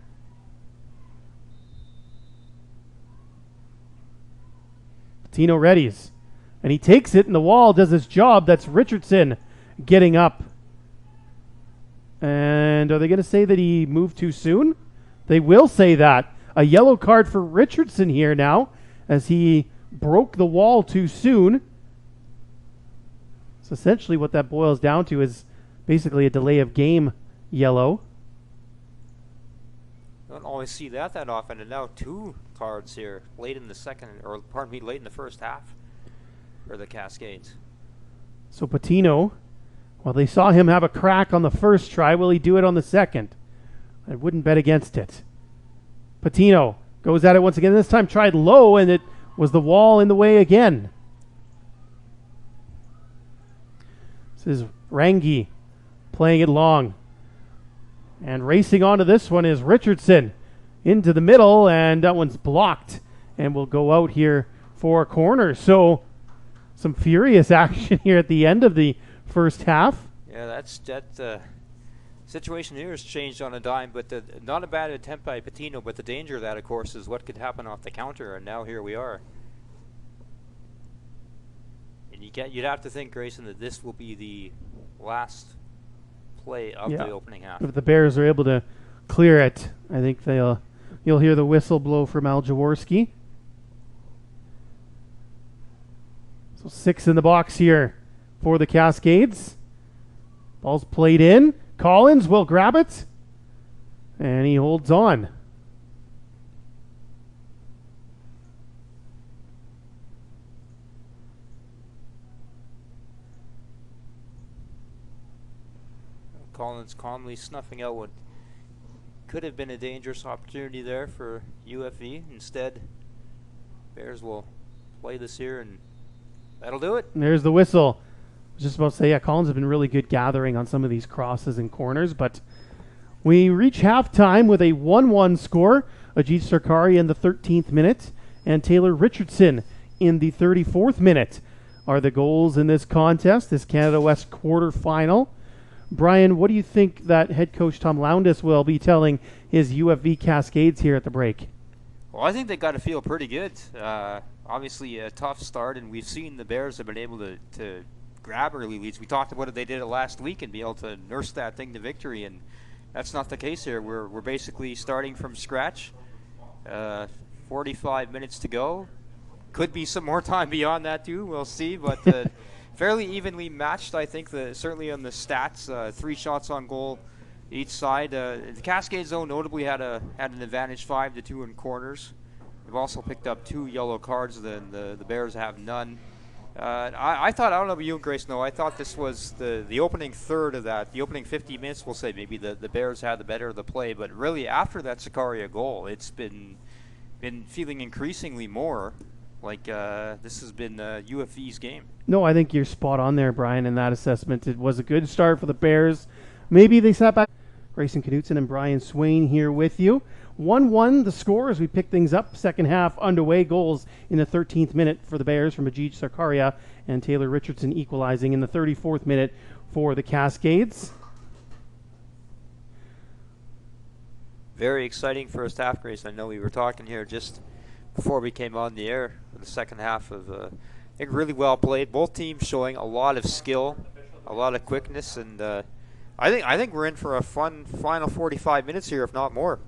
Patino readies. And he takes it, and the wall does his job. That's Richardson getting up. And are they going to say that he moved too soon? They will say that. A yellow card for Richardson here now, as he broke the wall too soon. So essentially what that boils down to is basically a delay of game yellow. Don't always see that often, and now 2 cards here late in the second, or pardon me, late in the first half for the Cascades. So Patino, well, they saw him have a crack on the first try. Will he do it on the second? I wouldn't bet against it. Patino goes at it once again. This time tried low, and it was the wall in the way again. This is Rangi playing it long. And racing onto this one is Richardson into the middle, and that one's blocked and will go out here for a corner. So some furious action here at the end of the first half. Yeah, that situation here has changed on a dime, but not a bad attempt by Patino, but the danger of that, of course, is what could happen off the counter, and now here we are. And you'd have to think, Grayson, that this will be the last play of the opening half. If the Bears are able to clear it, I think you'll hear the whistle blow from Al Jaworski. So 6 in the box here for the Cascades. Ball's played in. Collins will grab it, and he holds on. Collins calmly snuffing out what could have been a dangerous opportunity there for UFV. Instead, Bears will play this here, and that'll do it. And there's the whistle. I was just about to say, Collins has been really good gathering on some of these crosses and corners, but we reach halftime with a 1-1 score. Ajit Sarkari in the 13th minute and Taylor Richardson in the 34th minute are the goals in this contest, this Canada West quarterfinal. Brian, what do you think that head coach Tom Lowndes will be telling his UFV Cascades here at the break? Well, I think they got to feel pretty good. Obviously, a tough start, and we've seen the Bears have been able to grab early leads. We talked about it; they did it last week and be able to nurse that thing to victory, and that's not the case here. We're basically starting from scratch. 45 minutes to go. Could be some more time beyond that too. We'll see, but fairly evenly matched, I think. Certainly on the stats, 3 shots on goal each side. The Cascades, though, notably had an advantage 5-2 in corners. We've also picked up 2 yellow cards. The Bears have none. I thought, I don't know about you and Grace, no, I thought this was the opening third of that. The opening 50 minutes, we'll say maybe the Bears had the better of the play, but really after that Sarkaria goal, it's been feeling increasingly more like this has been UFV's game. No, I think you're spot on there, Brian, in that assessment. It was a good start for the Bears. Maybe they sat back. Grayson Knutson and Brian Swain here with you. 1-1 the score as we pick things up. Second half underway. Goals in the 13th minute for the Bears from Ajij Sarkaria and Taylor Richardson equalizing in the 34th minute for the Cascades. Very exciting first half, Grace. I know we were talking here just before we came on the air. The second half of, I think, really well played. Both teams showing a lot of skill, a lot of quickness, and I think we're in for a fun final 45 minutes here, if not more.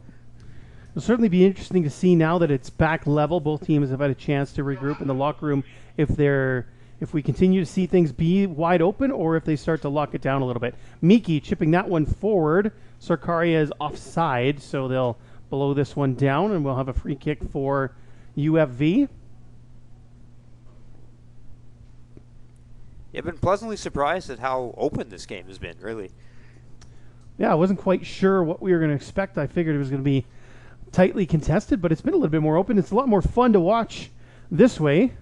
It'll certainly be interesting to see now that it's back level. Both teams have had a chance to regroup in the locker room if we continue to see things be wide open or if they start to lock it down a little bit. Miki chipping that one forward. Sarkaria is offside, so they'll blow this one down, and we'll have a free kick for UFV. I've been pleasantly surprised at how open this game has been, really. Yeah, I wasn't quite sure what we were going to expect. I figured it was going to be tightly contested, but it's been a little bit more open. It's a lot more fun to watch this way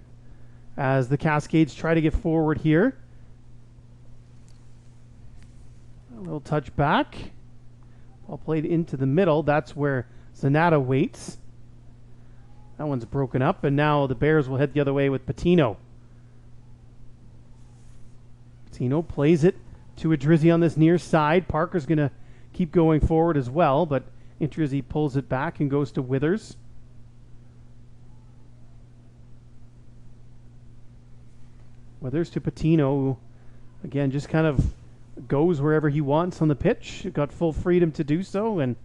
as the Cascades try to get forward here. A little touch back. Ball played into the middle. That's where Zanata waits. That one's broken up, and now the Bears will head the other way with Patino. Patino plays it to Adrizzi on this near side. Parker's going to keep going forward as well, but Adrizzi pulls it back and goes to Withers. Withers to Patino, who, again, just kind of goes wherever he wants on the pitch. Got full freedom to do so and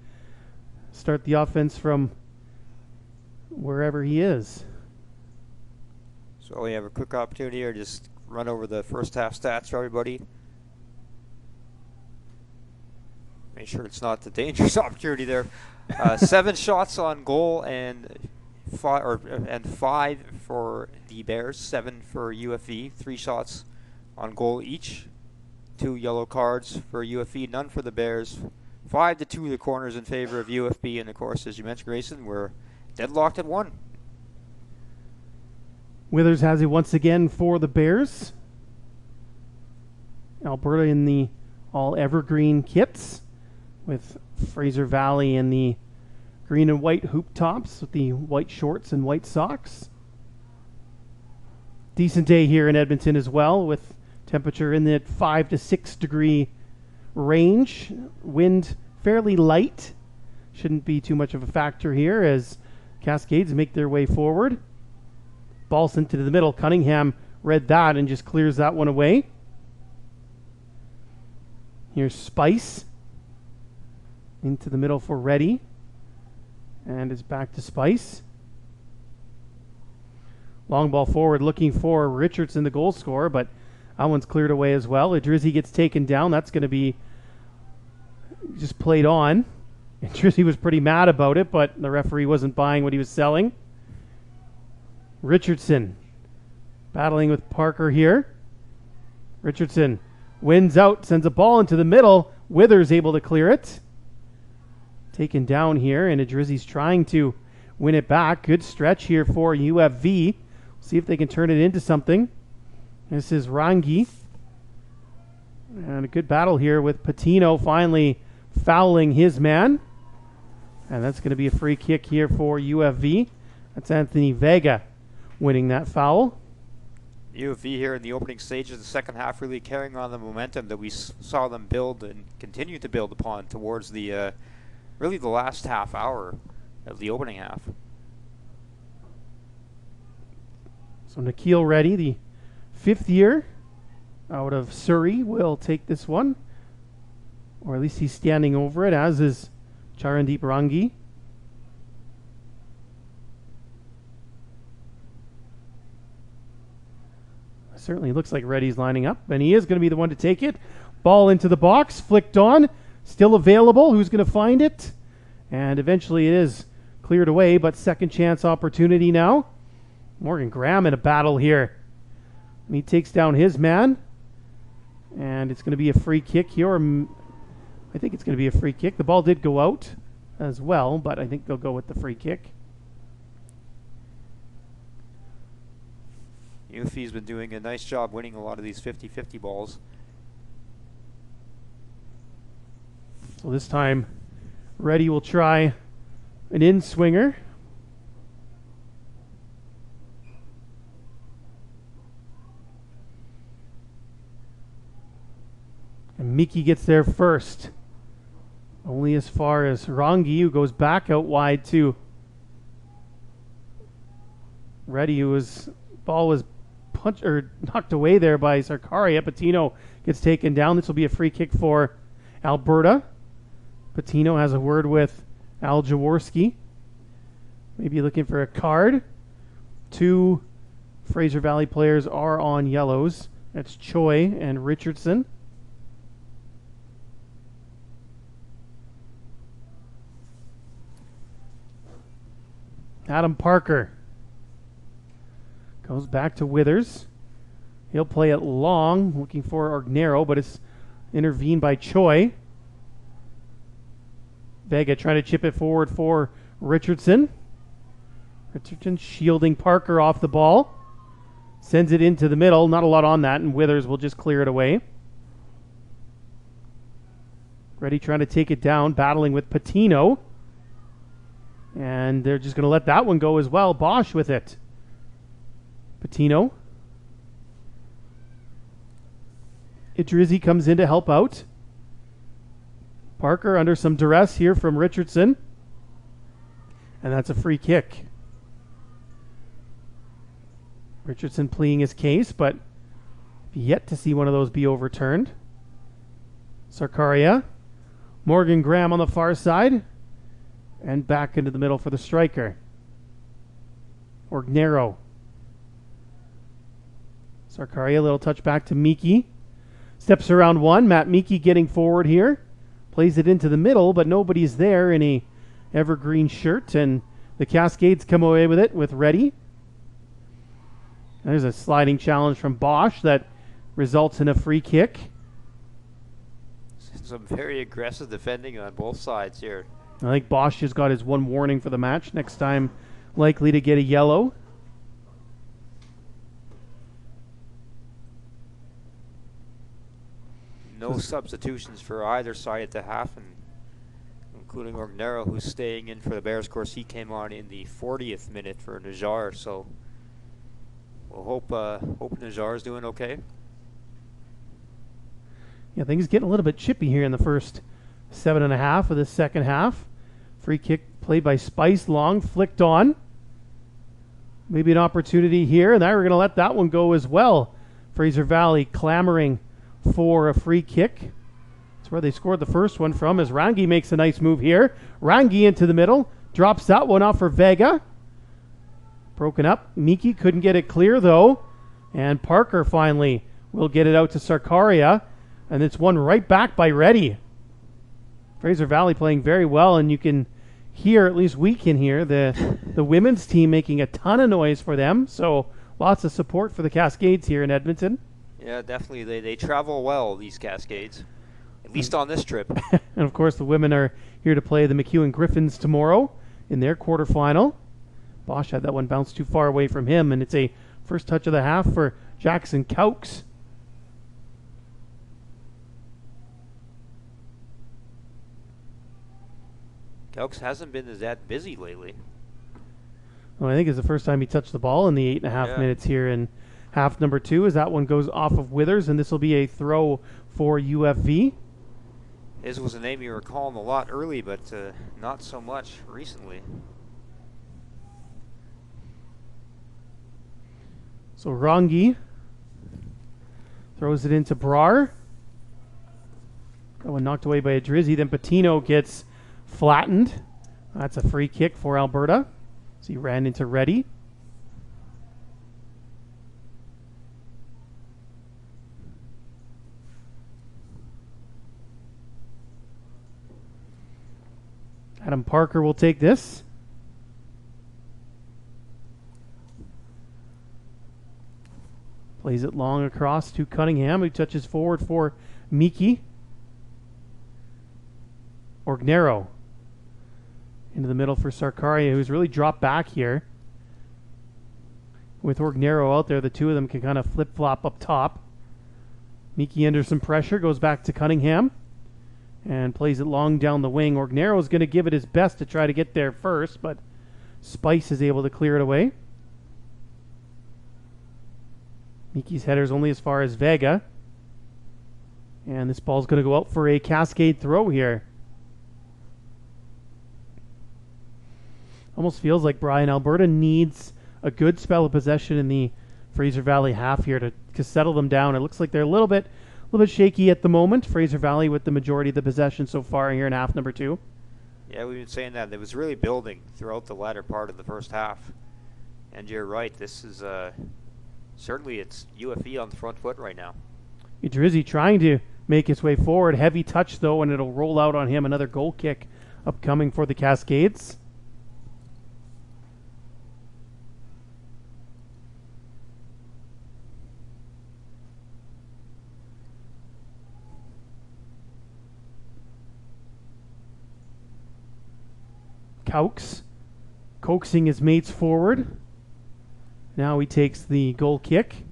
start the offense from wherever he is. So we have a quick opportunity here. Just run over the first half stats for everybody. Make sure it's not the dangerous opportunity there. 7 shots on goal and 5 for the Bears, 7 for UFV, 3 shots on goal each. 2 yellow cards for UFV, none for the Bears. 5-2 the corners in favor of UFB, and of course, as you mentioned, Grayson, we're deadlocked at 1. Withers has it once again for the Bears. Alberta in the all evergreen kits with Fraser Valley in the green and white hoop tops with the white shorts and white socks. Decent day here in Edmonton as well, with temperature in the 5 to 6 degree range. Wind fairly light. Shouldn't be too much of a factor here as Cascades make their way forward. Ball sent to the middle. Cunningham read that and just clears that one away. Here's Spice into the middle for Reddy. And it's back to Spice. Long ball forward looking for Richardson, the goal scorer, but that one's cleared away as well. Adrizzi gets taken down. That's going to be just played on. Adrizzi was pretty mad about it, but the referee wasn't buying what he was selling. Richardson battling with Parker here. Richardson wins out, sends a ball into the middle. Withers able to clear it. Taken down here, and Adrizzi's trying to win it back. Good stretch here for UFV. See if they can turn it into something. This is Rangi. And a good battle here with Patino finally fouling his man. And that's going to be a free kick here for UFV. That's Anthony Vega winning that foul. UFV here in the opening stages of the second half really carrying on the momentum that we saw them build and continue to build upon towards the really the last half hour of the opening half. So Nikhil Reddy, the 5th year out of Surrey, will take this one. Or at least he's standing over it, as is Charandeep Rangi. Certainly looks like Reddy's lining up, and he is going to be the one to take it. Ball into the box, flicked on, still available. Who's going to find it? And eventually it is cleared away, but second chance opportunity now. Morgan Graham in a battle here. And he takes down his man. And it's going to be a free kick here. I think it's going to be a free kick. The ball did go out as well, but I think they'll go with the free kick. Yufi's been doing a nice job winning a lot of these 50-50 balls. So this time, Reddy will try an in-swinger. And Miki gets there first. Only as far as Rangi, who goes back out wide to Reddy, whose ball was punched or knocked away there by Sarkaria. Patino gets taken down. This will be a free kick for Alberta. Patino has a word with Al Jaworski. Maybe looking for a card. 2 Fraser Valley players are on yellows. That's Choi and Richardson. Adam Parker goes back to Withers. He'll play it long, looking for Orgnero, but it's intervened by Choi. Vega trying to chip it forward for Richardson. Richardson shielding Parker off the ball. Sends it into the middle. Not a lot on that, and Withers will just clear it away. Reddy trying to take it down, battling with Patino. And they're just going to let that one go as well. Bosch with it. Patino. Idrizzi comes in to help out. Parker under some duress here from Richardson. And that's a free kick. Richardson pleading his case, but yet to see one of those be overturned. Sarkaria. Morgan Graham on the far side. And back into the middle for the striker. Orgnero. Sarkaria, a little touch back to Miki. Steps around one. Matt Miki getting forward here. Plays it into the middle, but nobody's there in a evergreen shirt. And the Cascades come away with it with Reddy. There's a sliding challenge from Bosch that results in a free kick. Some very aggressive defending on both sides here. I think Bosch has got his one warning for the match. Next time, likely to get a yellow. No substitutions for either side at the half, and including Orgnero, who's staying in for the Bears. Of course, he came on in the 40th minute for Najar, so we'll hope Najar's doing okay. Yeah, things getting a little bit chippy here in the first 7.5 of the second half. Free kick played by Spice, long, flicked on. Maybe an opportunity here, and now we're going to let that one go as well. Fraser Valley clamoring for a free kick. That's where they scored the first one from, as Rangi makes a nice move here. Rangi into the middle, drops that one off for Vega. Broken up. Miki couldn't get it clear, though. And Parker finally will get it out to Sarkaria. And it's one right back by Reddy. Fraser Valley playing very well, and you can hear, at least we can hear, the women's team making a ton of noise for them. So lots of support for the Cascades here in Edmonton. Yeah, definitely. They travel well, these Cascades, at least on this trip. And, of course, the women are here to play the McEwen Griffins tomorrow in their quarterfinal. Bosch had that one bounce too far away from him, and it's a first touch of the half for Jackson Cowkes. Cowkes hasn't been that busy lately. Well, I think it's the first time he touched the ball in the 8.5 minutes here in half number 2, as that one goes off of Withers, and this will be a throw for UFV. His was a name you were calling a lot early, but not so much recently. So Rangi throws it into Brar. That one knocked away by Idrizzi. Then Patino gets flattened. That's a free kick for Alberta. So he ran into Reddy. Adam Parker will take this. Plays it long across to Cunningham, who touches forward for Miki. Orgnero into the middle for Sarkaria, who's really dropped back here. With Orgnero out there, the two of them can kind of flip-flop up top. Miki under some pressure, goes back to Cunningham and plays it long down the wing. Orgnero is going to give it his best to try to get there first, but Spice is able to clear it away. Miki's header's only as far as Vega. And this ball's going to go out for a Cascade throw here. Almost feels like Brian Alberta needs a good spell of possession in the Fraser Valley half here to settle them down. It looks like they're a little bit shaky at the moment. Fraser Valley with the majority of the possession so far here in half number 2. Yeah, we've been saying that. It was really building throughout the latter part of the first half. And you're right, this is certainly it's UFE on the front foot right now. Drizzy trying to make his way forward. Heavy touch though, and it'll roll out on him. Another goal kick upcoming for the Cascades. Caux coaxing his mates forward. Now he takes the goal kick,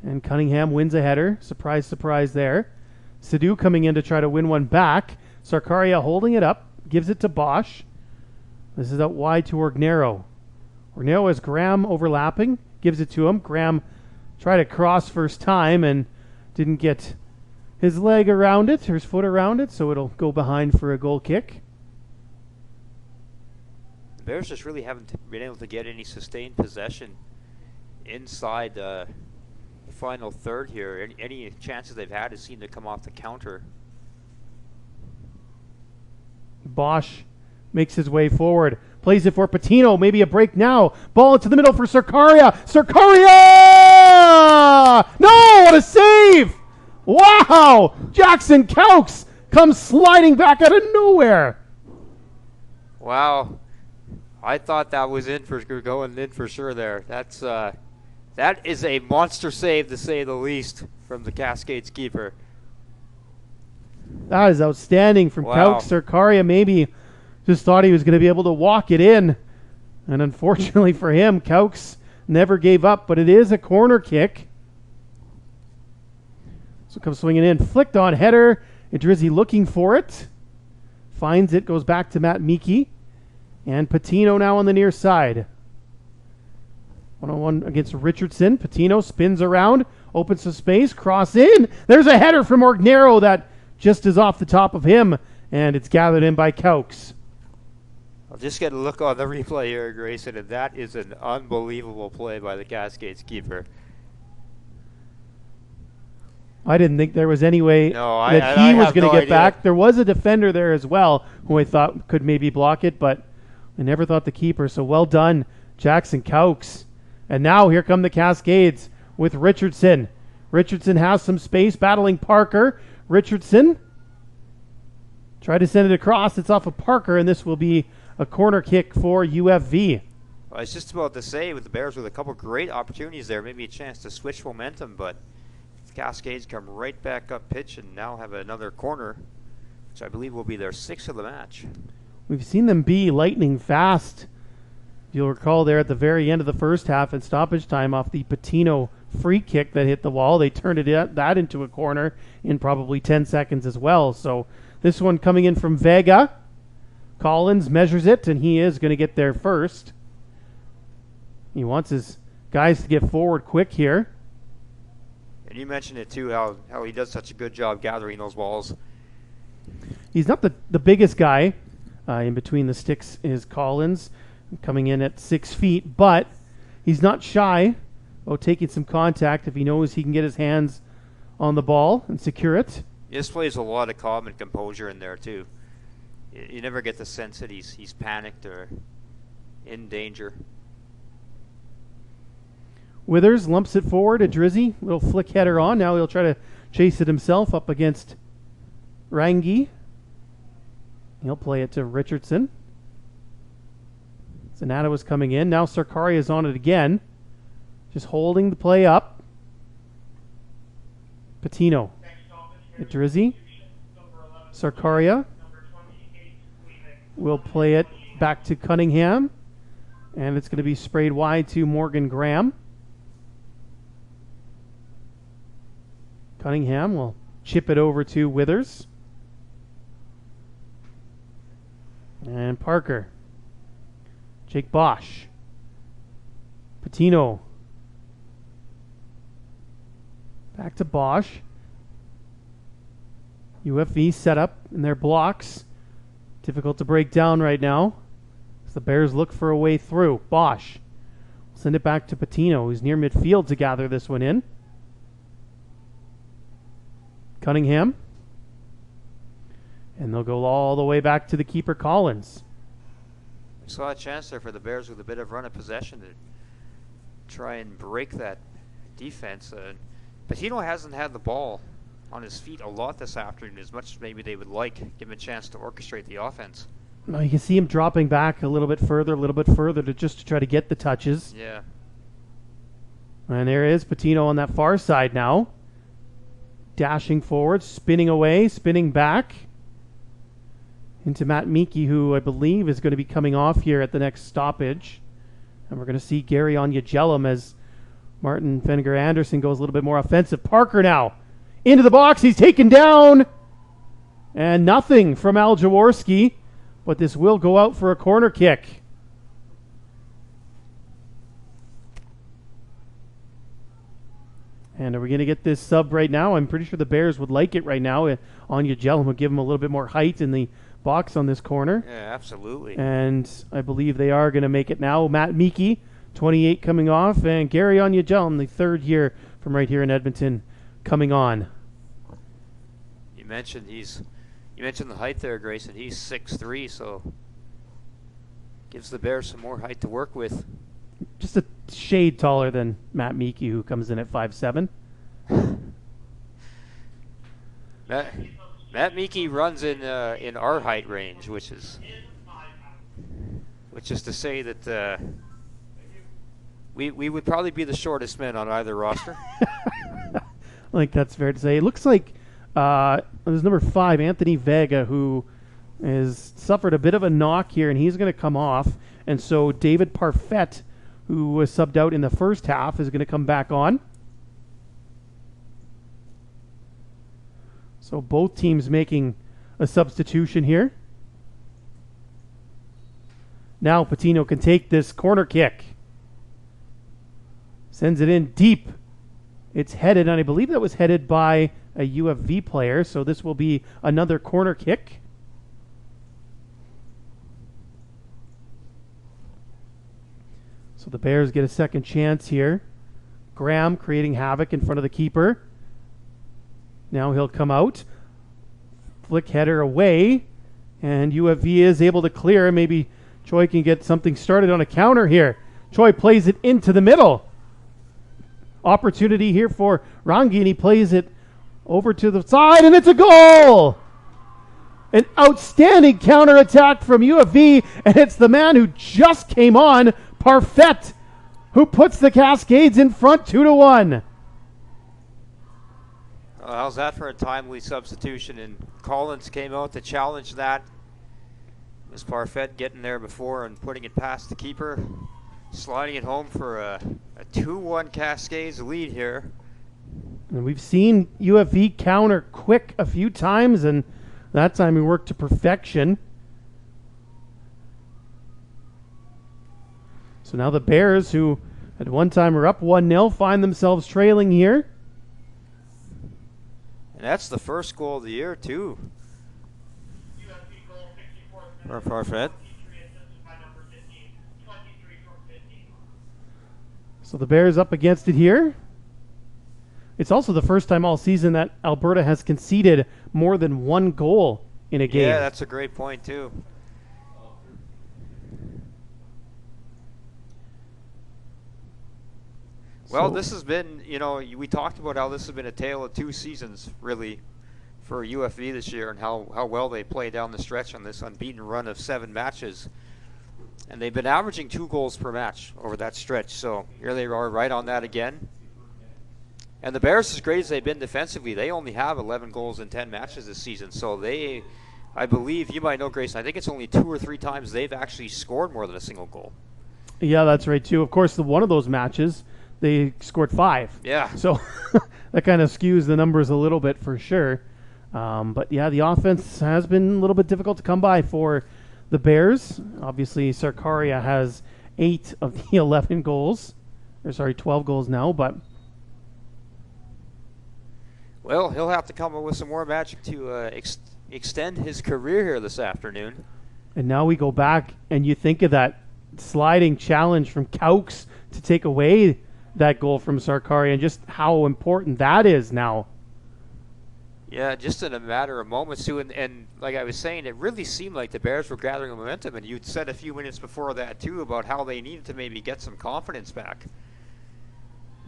and Cunningham wins a header. Surprise, surprise there. Sadu coming in to try to win one back. Sarkaria holding it up, gives it to Bosch. This is out wide to Orgnero. Orgnero has Graham overlapping, gives it to him. Graham tried to cross first time and didn't get his leg around it, or his foot around it, so it'll go behind for a goal kick. The Bears just really haven't been able to get any sustained possession inside the final third here. Any chances they've had has seemed to come off the counter. Bosch makes his way forward. Plays it for Patino. Maybe a break now. Ball into the middle for Sarkaria. Sarkaria! No! What a save! Wow! Jackson Caux comes sliding back out of nowhere. Wow. I thought that was going in for sure there. That is a monster save, to say the least, from the Cascades keeper. That is outstanding from Wow. Caux. Sarkaria maybe just thought he was going to be able to walk it in. And unfortunately for him, Caux never gave up, but it is a corner kick. So comes swinging in. Flicked on header. Idrizzi looking for it. Finds it, goes back to Matt Miki. And Patino now on the near side. 1-on-1 against Richardson. Patino spins around, opens some space, cross in. There's a header from Orgnero that just is off the top of him, and it's gathered in by Caux. I'll just get a look on the replay here, Grayson, and that is an unbelievable play by the Cascades keeper. I didn't think there was any way No, that I he was have going to no get idea. back. There was a defender there as well who I thought could maybe block it, but I never thought the keeper. So well done, Jackson Caux. And now here come the Cascades with Richardson. Richardson has some space, battling Parker. Richardson tried to send it across. It's off of Parker, and this will be a corner kick for UFV. I was just about to say, with the Bears with a couple great opportunities there, maybe a chance to switch momentum, but the Cascades come right back up pitch and now have another corner, which I believe will be their 6th of the match. We've seen them be lightning fast. If you'll recall there at the very end of the first half in stoppage time off the Patino free kick that hit the wall, they turned that into a corner in probably 10 seconds as well. So this one coming in from Vega. Collins measures it, and he is going to get there first. He wants his guys to get forward quick here. And you mentioned it too, how he does such a good job gathering those balls. He's not the biggest guy. In between the sticks is Collins, coming in at 6 feet, but he's not shy about taking some contact if he knows he can get his hands on the ball and secure it. He displays a lot of calm and composure in there too. You never get the sense that he's panicked or in danger. Withers lumps it forward to Drizzy. Little flick header on. Now he'll try to chase it himself up against Rangi. He'll play it to Richardson. Zanata was coming in. Now Sarkaria is on it again. Just holding the play up. Patino. Drizzy. Sarkaria will play it back to Cunningham. And it's going to be sprayed wide to Morgan Graham. Cunningham will chip it over to Withers. And Parker. Jake Bosch. Patino. Back to Bosch. UFV set up in their blocks. Difficult to break down right now as the Bears look for a way through. Bosch. Send it back to Patino, who's near midfield to gather this one in. Cunningham. And they'll go all the way back to the keeper, Collins. We saw a chance there for the Bears with a bit of run of possession to try and break that defense. Patino hasn't had the ball on his feet a lot this afternoon, as much as maybe they would like. Give him a chance to orchestrate the offense. Now you can see him dropping back a little bit further to try to get the touches. Yeah. And there is Patino on that far side now. Dashing forward, spinning away, spinning back. Into Matt Meeke, who I believe is going to be coming off here at the next stoppage. And we're going to see Gary Onyegelim as Martin Fenniger Anderson goes a little bit more offensive. Parker now into the box. He's taken down. And nothing from Al Jaworski. But this will go out for a corner kick. And are we going to get this sub right now? I'm pretty sure the Bears would like it right now. Onyegelim would give him a little bit more height in the box on this corner. Yeah, absolutely. And I believe they are going to make it now. Matt Meeke, 28 coming off, and Gary Onyegelim, the third year from right here in Edmonton, coming on. You mentioned the height there, Grayson. He's 6'3", so gives the Bears some more height to work with. Just a shade taller than Matt Meeke, who comes in at 5'7". Matt Meeke runs in our height range, which is to say that we would probably be the shortest men on either roster. I think that's fair to say. It looks like there's number 5, Anthony Vega, who has suffered a bit of a knock here, and he's going to come off. And so David Parfait, who was subbed out in the first half, is going to come back on. So both teams making a substitution here. Now Patino can take this corner kick. Sends it in deep. It's headed, and I believe that was headed by a UFV player, so this will be another corner kick. So the Bears get a second chance here. Graham creating havoc in front of the keeper. Now he'll come out. Flick header away. And UFV is able to clear. Maybe Choi can get something started on a counter here. Choi plays it into the middle. Opportunity here for Rangi, and he plays it over to the side, and it's a goal! An outstanding counterattack from UFV, and it's the man who just came on, Parfait, who puts the Cascades in front 2-1. How's that for a timely substitution? And Collins came out to challenge that. Was Parfait getting there before and putting it past the keeper, sliding it home for a 2-1 Cascades lead here. And we've seen UFV counter quick a few times, and that time he worked to perfection. So now the Bears, who at one time were up 1-0, find themselves trailing here. And that's the first goal of the year, too. For Parfait. So the Bears up against it here. It's also the first time all season that Alberta has conceded more than one goal in a game. Yeah, that's a great point, too. Well, this has been, we talked about how this has been a tale of two seasons, really, for UFV this year, and how well they play down the stretch on this unbeaten run of 7 matches. And they've been averaging 2 goals per match over that stretch, so here they are right on that again. And the Bears, as great as they've been defensively, they only have 11 goals in 10 matches this season, so they, I believe, you might know, Grayson, I think it's only 2 or 3 times they've actually scored more than a single goal. Yeah, that's right, too. Of course, one of those matches, they scored 5. Yeah. So that kind of skews the numbers a little bit for sure. But yeah, the offense has been a little bit difficult to come by for the Bears. Obviously, Sarkaria has 8 of the 11 goals. 12 goals now, but... Well, he'll have to come up with some more magic to extend his career here this afternoon. And now we go back, and you think of that sliding challenge from Caux to take away that goal from Sarkaria and just how important that is now. Yeah, just in a matter of moments, too. And like I was saying, it really seemed like the Bears were gathering momentum. And you'd said a few minutes before that, too, about how they needed to maybe get some confidence back.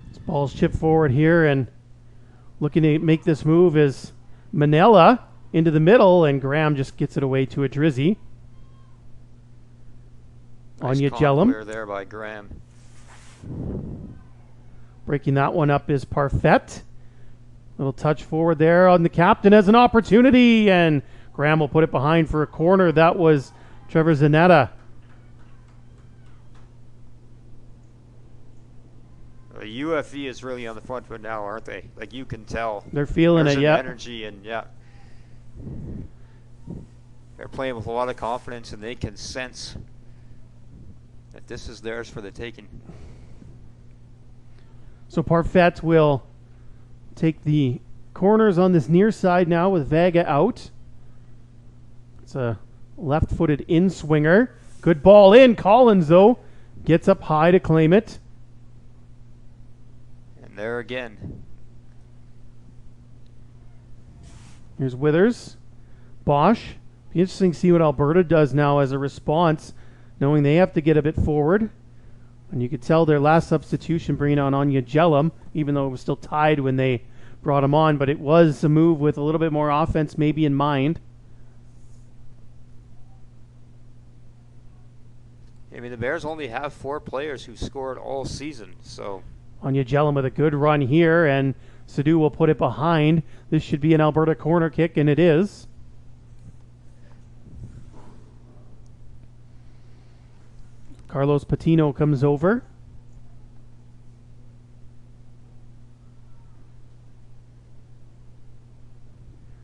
This ball's chipped forward here, and looking to make this move is Manella into the middle, and Graham just gets it away to a Drizzy. Nice Anya Jellum. clear there by Graham. Breaking that one up is Parfait. Little touch forward there on the captain as an opportunity, and Graham will put it behind for a corner. That was Trevor Zanetta. UFE is really on the front foot now, aren't they? Like, you can tell. They're feeling There's it, yeah. energy, and yeah. They're playing with a lot of confidence, and they can sense that this is theirs for the taking. So Parfait will take the corners on this near side now with Vega out. It's a left-footed in-swinger. Good ball in. Collins, though, gets up high to claim it. And there again. Here's Withers. Bosch. Be interesting to see what Alberta does now as a response, knowing they have to get a bit forward. And you could tell their last substitution bringing on Anya Jellum, even though it was still tied when they brought him on, but it was a move with a little bit more offense maybe in mind. I mean, the Bears only have 4 players who scored all season, so... Anya Jellum with a good run here, and Sadu will put it behind. This should be an Alberta corner kick, and it is. Carlos Patino comes over.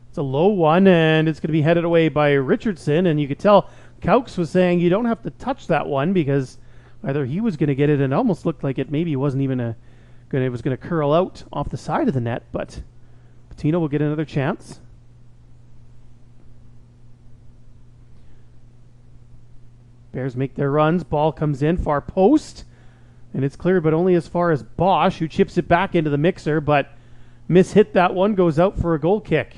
It's a low one, and it's going to be headed away by Richardson. And you could tell Caux was saying you don't have to touch that one because either he was going to get it, and it almost looked like it maybe wasn't even it was going to curl out off the side of the net. But Patino will get another chance. Bears make their runs. Ball comes in, far post. And it's cleared, but only as far as Bosch, who chips it back into the mixer, but mishit that one, goes out for a goal kick.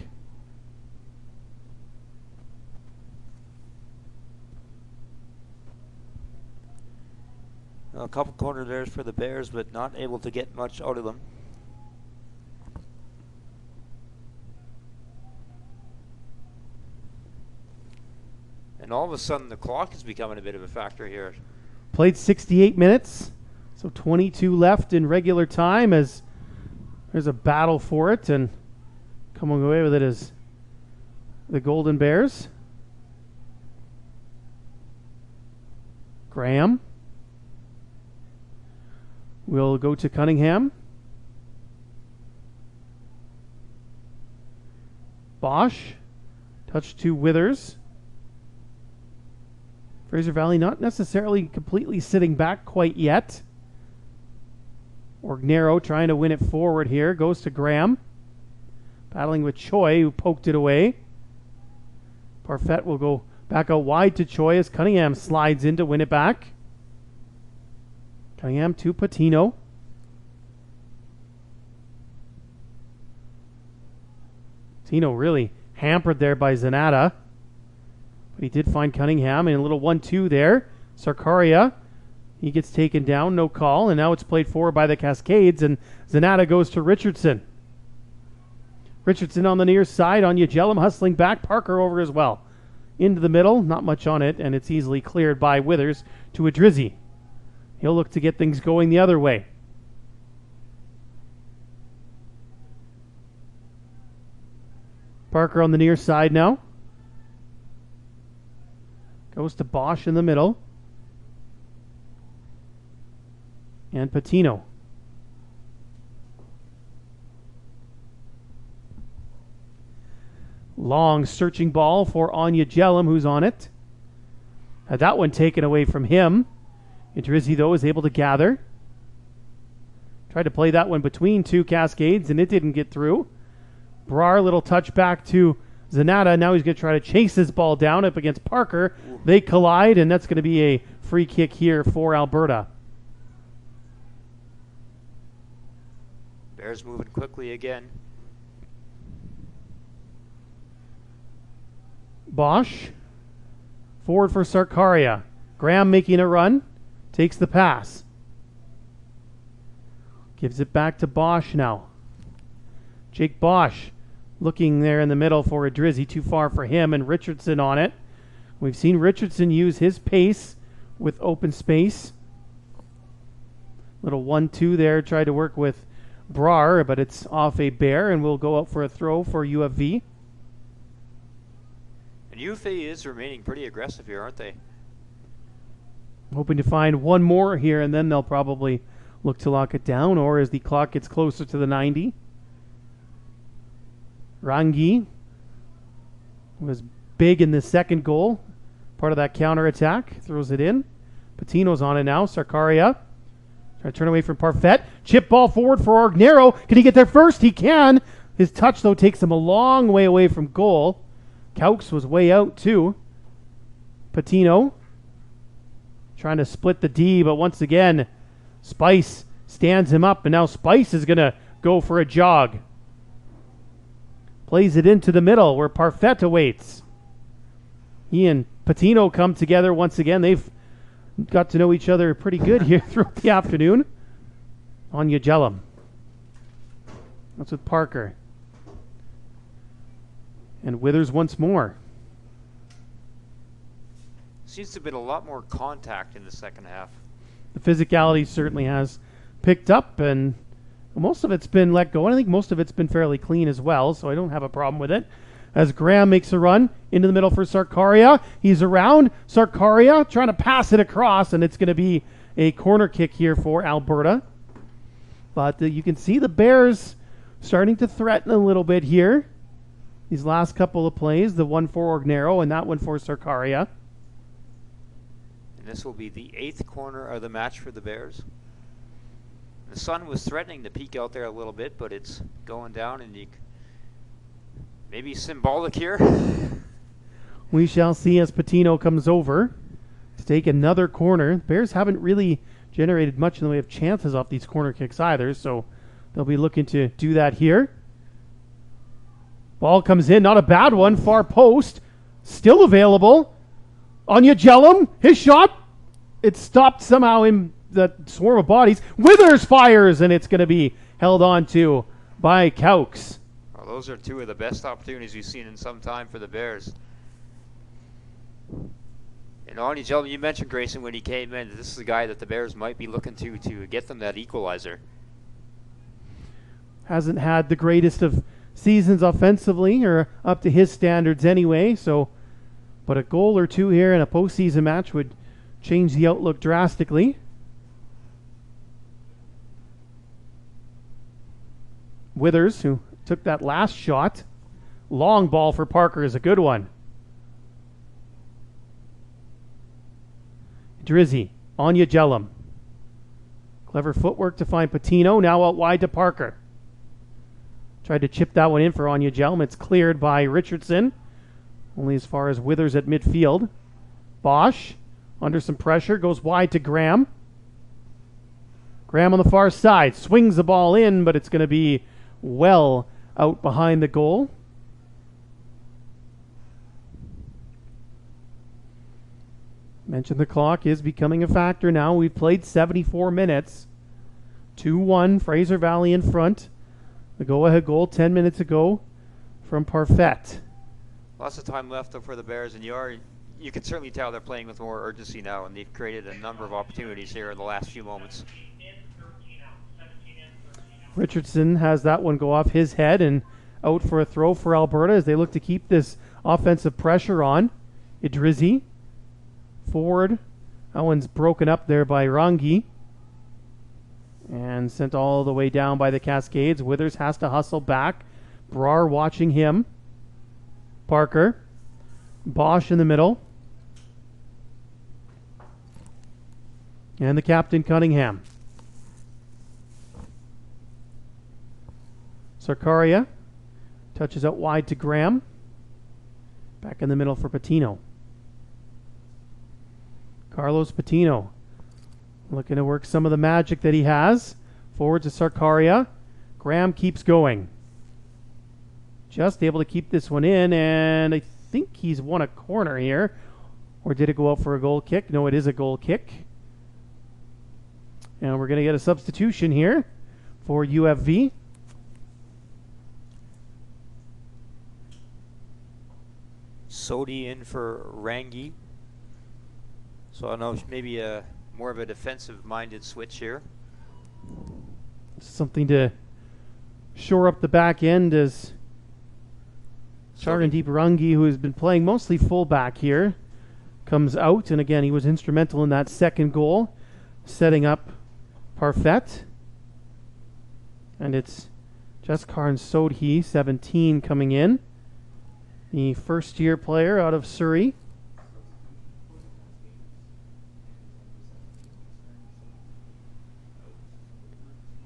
A couple corner there for the Bears, but not able to get much out of them. And all of a sudden, the clock is becoming a bit of a factor here. Played 68 minutes, so 22 left in regular time as there's a battle for it, and coming away with it is the Golden Bears. Graham will go to Cunningham. Bosch, touch to Withers. Fraser Valley not necessarily completely sitting back quite yet. Orgnero trying to win it forward here. Goes to Graham. Battling with Choi, who poked it away. Parfait will go back out wide to Choi as Cunningham slides in to win it back. Cunningham to Patino. Patino really hampered there by Zanata. But he did find Cunningham in a little 1-2 there. Sarkaria, he gets taken down, no call, and now it's played forward by the Cascades, and Zanata goes to Richardson. Richardson on the near side, Anya Jellum hustling back, Parker over as well. Into the middle, not much on it, and it's easily cleared by Withers to a Drizzy. He'll look to get things going the other way. Parker on the near side now. Goes to Bosch in the middle. And Patino. Long searching ball for Anya Jellum, who's on it. Had that one taken away from him. Idrizzi, though, is able to gather. Tried to play that one between two Cascades, and it didn't get through. Brar, little touch back to Zanata. Now he's going to try to chase his ball down up against Parker. They collide, and that's going to be a free kick here for Alberta. Bears moving quickly again. Bosch. Forward for Sarkaria. Graham making a run. Takes the pass. Gives it back to Bosch now. Jake Bosch looking there in the middle for Idrizzi. Too far for him, and Richardson on it. We've seen Richardson use his pace with open space. Little 1-2 there. Tried to work with Brar, but it's off a bear, and we'll go out for a throw for UFV. And UFA is remaining pretty aggressive here, aren't they? Hoping to find one more here, and then they'll probably look to lock it down, or as the clock gets closer to the 90. Rangi was big in the second goal. Part of that counterattack. Throws it in. Patino's on it now. Sarkaria. Trying to turn away from Parfait. Chip ball forward for Orgnero. Can he get there first? He can. His touch, though, takes him a long way away from goal. Caux was way out, too. Patino trying to split the D, but once again, Spice stands him up, and now Spice is going to go for a jog. Plays it into the middle where Parfait awaits. He and Patino come together once again. They've got to know each other pretty good here throughout the afternoon. Anya Jellum. That's with Parker. And Withers once more. Seems to have been a lot more contact in the second half. The physicality certainly has picked up, and most of it's been let go. And I think most of it's been fairly clean as well, so I don't have a problem with it. As Graham makes a run into the middle for Sarkaria. He's around Sarkaria, trying to pass it across, and it's going to be a corner kick here for Alberta. But you can see the Bears starting to threaten a little bit here. These last couple of plays, the one for Orgnero and that one for Sarkaria. And this will be the 8th corner of the match for the Bears. The sun was threatening to peek out there a little bit, but it's going down, and maybe symbolic here. We shall see as Patino comes over to take another corner. Bears haven't really generated much in the way of chances off these corner kicks either, so they'll be looking to do that here. Ball comes in, not a bad one, far post, still available. Anya Jellum, his shot, it stopped somehow in the swarm of bodies. Withers fires, and it's going to be held on to by Caux. Well, those are two of the best opportunities we've seen in some time for the Bears. And Anya Jellum, you mentioned, Grayson, when he came in, this is the guy that the Bears might be looking to get them that equalizer. Hasn't had the greatest of seasons offensively, or up to his standards anyway, so but a goal or two here in a postseason match would change the outlook drastically. Withers, who took that last shot. Long ball for Parker is a good one. Drizzy, Anya Jellum. Clever footwork to find Patino, now out wide to Parker. Tried to chip that one in for Anya Jellum. It's cleared by Richardson. Only as far as Withers at midfield. Bosch, under some pressure, goes wide to Graham. Graham on the far side, swings the ball in, but it's going to be well out behind the goal. Mentioned the clock is becoming a factor now. We've played 74 minutes. 2-1, Fraser Valley in front. The go-ahead goal 10 minutes ago from Parfait. Lots of time left for the Bears, and you can certainly tell they're playing with more urgency now, and they've created a number of opportunities here in the last few moments. Richardson has that one go off his head and out for a throw for Alberta as they look to keep this offensive pressure on. Idrizzi forward. That one's broken up there by Rangi and sent all the way down by the Cascades. Withers has to hustle back. Brar watching him. Parker. Bosch in the middle. And the captain, Cunningham. Sarkaria touches out wide to Graham. Back in the middle for Patino. Carlos Patino looking to work some of the magic that he has. Forward to Sarkaria. Graham keeps going. Just able to keep this one in, and I think he's won a corner here. Or did it go out for a goal kick? No, it is a goal kick. And we're going to get a substitution here for UFV. Sodi in for Rangi. So I don't know, maybe more of a defensive-minded switch here. Something to shore up the back end as Charandeep Rangi, who has been playing mostly fullback here, comes out. And again, he was instrumental in that second goal, setting up Parfait. And it's Jaskaran Sodhi, 17, coming in. The first-year player out of Surrey.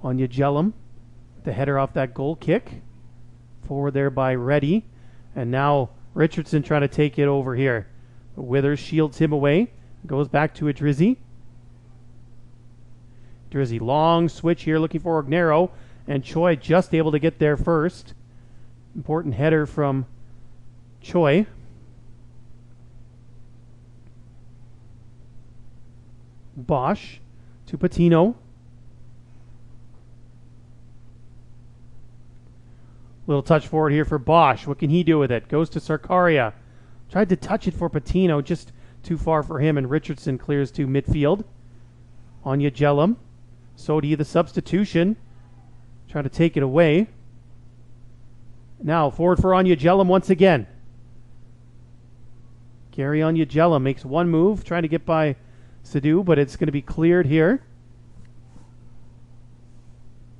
Anya Jellum, the header off that goal kick. Forward there by Reddy. And now Richardson trying to take it over here. Withers shields him away. Goes back to Adrizzi. Drizzy, long switch here, looking for Ognero. And Choi just able to get there first. Important header from Choi. Bosch to Patino. Little touch forward here for Bosch. What can he do with it? Goes to Sarkaria. Tried to touch it for Patino, just too far for him, and Richardson clears to midfield. Anya Jellum. Sodi, the substitution. Trying to take it away. Now forward for Anya Jellum once again. Gary Anya Jellum makes one move, trying to get by Sadu, but it's going to be cleared here.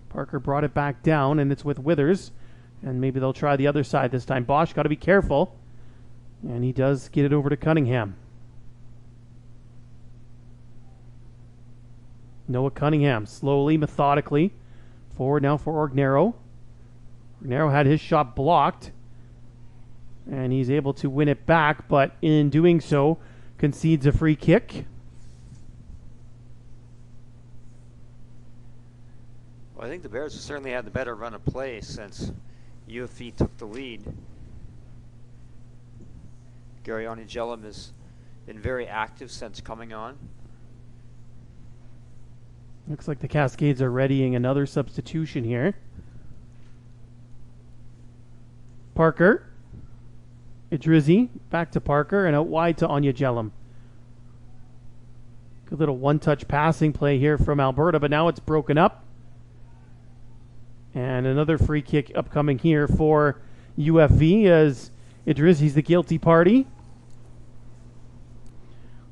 Parker brought it back down, and it's with Withers. And maybe they'll try the other side this time. Bosch got to be careful. And he does get it over to Cunningham. Noah Cunningham, slowly, methodically. Forward now for Ognero. Ognero had his shot blocked. And he's able to win it back, but in doing so, concedes a free kick. Well, I think the Bears have certainly had the better run of play since UFV took the lead. Gary Onigelum has been very active since coming on. Looks like the Cascades are readying another substitution here. Parker. Idrizzi back to Parker and out wide to Anya Jellum. Good little one-touch passing play here from Alberta, but now it's broken up. And another free kick upcoming here for UFV as Idrizzi's the guilty party.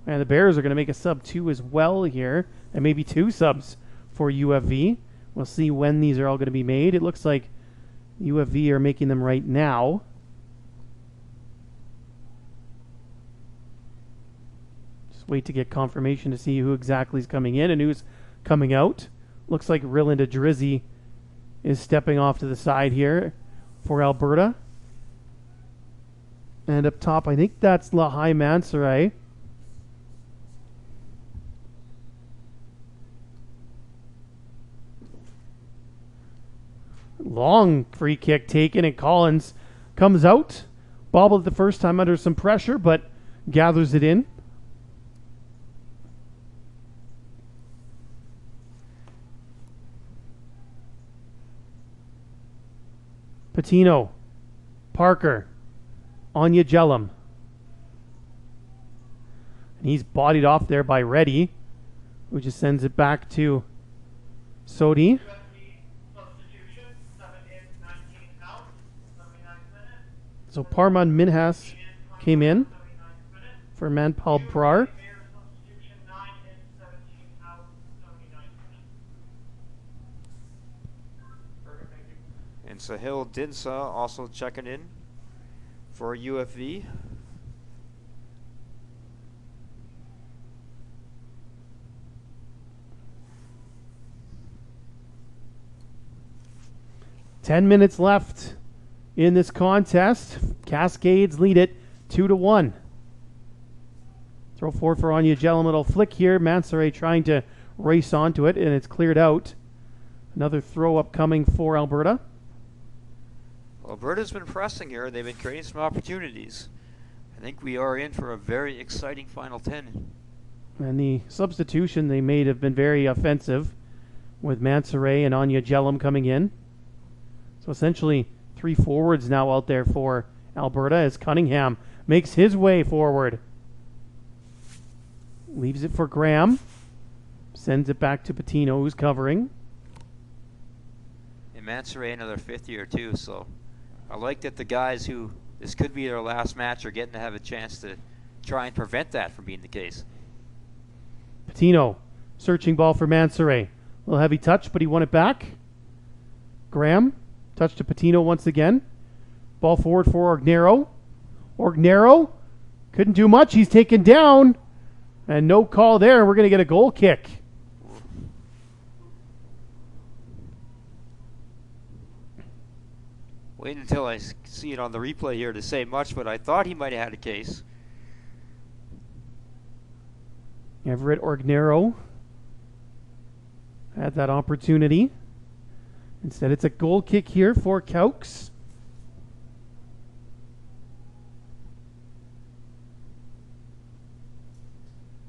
And the Bears are going to make a sub 2 as well here. And maybe 2 subs for UFV. We'll see when these are all going to be made. It looks like UFV are making them right now. Just wait to get confirmation to see who exactly is coming in and who's coming out. Looks like Ryland Idrizzi is stepping off to the side here for Alberta. And up top, I think that's Lahai Mansaray. Long free kick taken, and Collins comes out. Bobbled the first time under some pressure, but gathers it in. Patino, Parker, Anya Jellum. And he's bodied off there by Reddy, who just sends it back to Sodi. So Parman Minhas came in for Manpal Brar. And Sahil Dinsa also checking in for UFV. Ten minutes left in this contest. Cascades lead it 2-1. Throw forward for Anya Jellum. It'll flick here. Mansoret trying to race onto it, and it's cleared out. Another throw up coming for Alberta. Well, Alberta's been pressing here. They've been creating some opportunities. I think we are in for a very exciting final 10. And the substitution they made have been very offensive, with Mansoret and Anya Jellum coming in. So essentially 3 forwards now out there for Alberta as Cunningham makes his way forward. Leaves it for Graham. Sends it back to Patino, who's covering. And Mansoret another 5th year too, so I like that the guys who this could be their last match are getting to have a chance to try and prevent that from being the case. Patino, searching ball for Mansoret. A little heavy touch, but he won it back. Graham, touch to Patino once again. Ball forward for Orgnero. Orgnero couldn't do much. He's taken down. And no call there. We're going to get a goal kick. Wait until I see it on the replay here to say much, but I thought he might have had a case. Everett Orgnero had that opportunity. Instead, it's a goal kick here for Caux.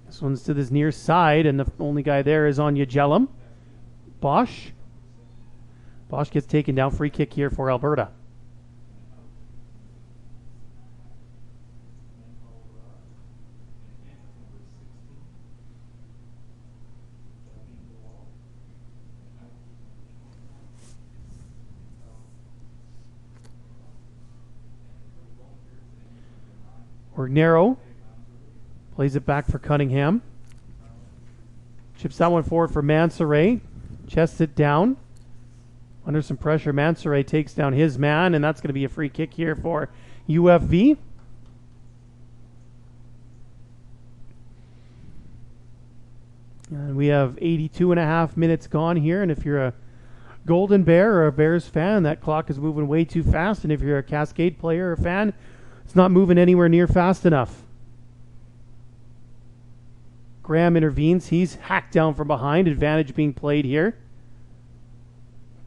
This one's to this near side, and the only guy there is Anya Jellum. Bosch. Bosch gets taken down. Free kick here for Alberta. Orgnero plays it back for Cunningham. Chips that one forward for Mansoret. Chests it down. Under some pressure, Mansoret takes down his man, and that's going to be a free kick here for UFV. And we have 82 and a half minutes gone here, and if you're a Golden Bear or a Bears fan, that clock is moving way too fast, and if you're a Cascade player or fan, it's not moving anywhere near fast enough. Graham intervenes. He's hacked down from behind. Advantage being played here.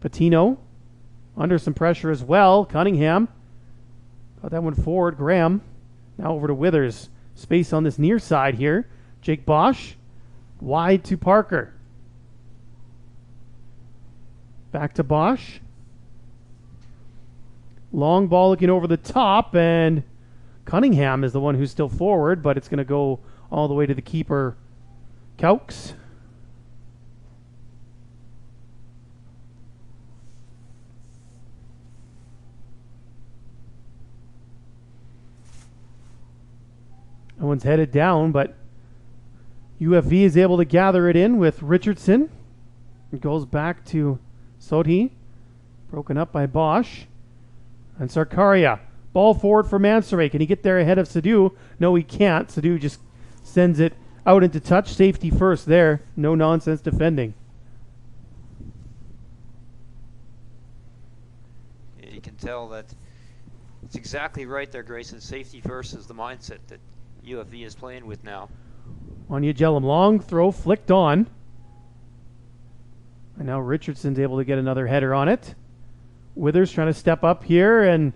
Patino under some pressure as well. Cunningham got that one forward. Graham now over to Withers. Space on this near side here. Jake Bosch wide to Parker. Back to Bosch. Long ball looking over the top, and Cunningham is the one who's still forward, but it's going to go all the way to the keeper, Caux. That one's headed down, but UFV is able to gather it in with Richardson. It goes back to Soti, broken up by Bosch. And Sarkaria, ball forward for Mansoret. Can he get there ahead of Sadu? No, he can't. Sadu just sends it out into touch. Safety first there. No nonsense defending. Yeah, you can tell that it's exactly right there, Grayson. Safety first is the mindset that UFV is playing with now. Anya Jellum, long throw, flicked on. And now Richardson's able to get another header on it. Withers trying to step up here, and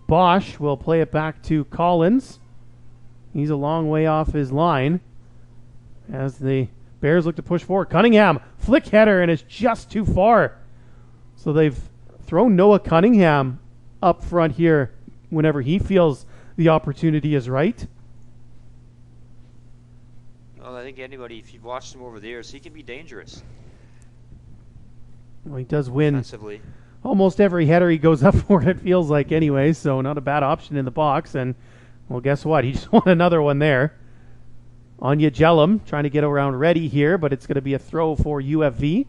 Bosch will play it back to Collins. He's a long way off his line as the Bears look to push forward. Cunningham, flick header, and it's just too far. So they've thrown Noah Cunningham up front here whenever he feels the opportunity is right. Well, I think anybody, if you've watched him over the years, he can be dangerous. Well, he does win defensively. Almost every header he goes up for, it feels like anyway, so not a bad option in the box. And, well, guess what? He just won another one there. Anya Jellum trying to get around ready here, but it's going to be a throw for UFV.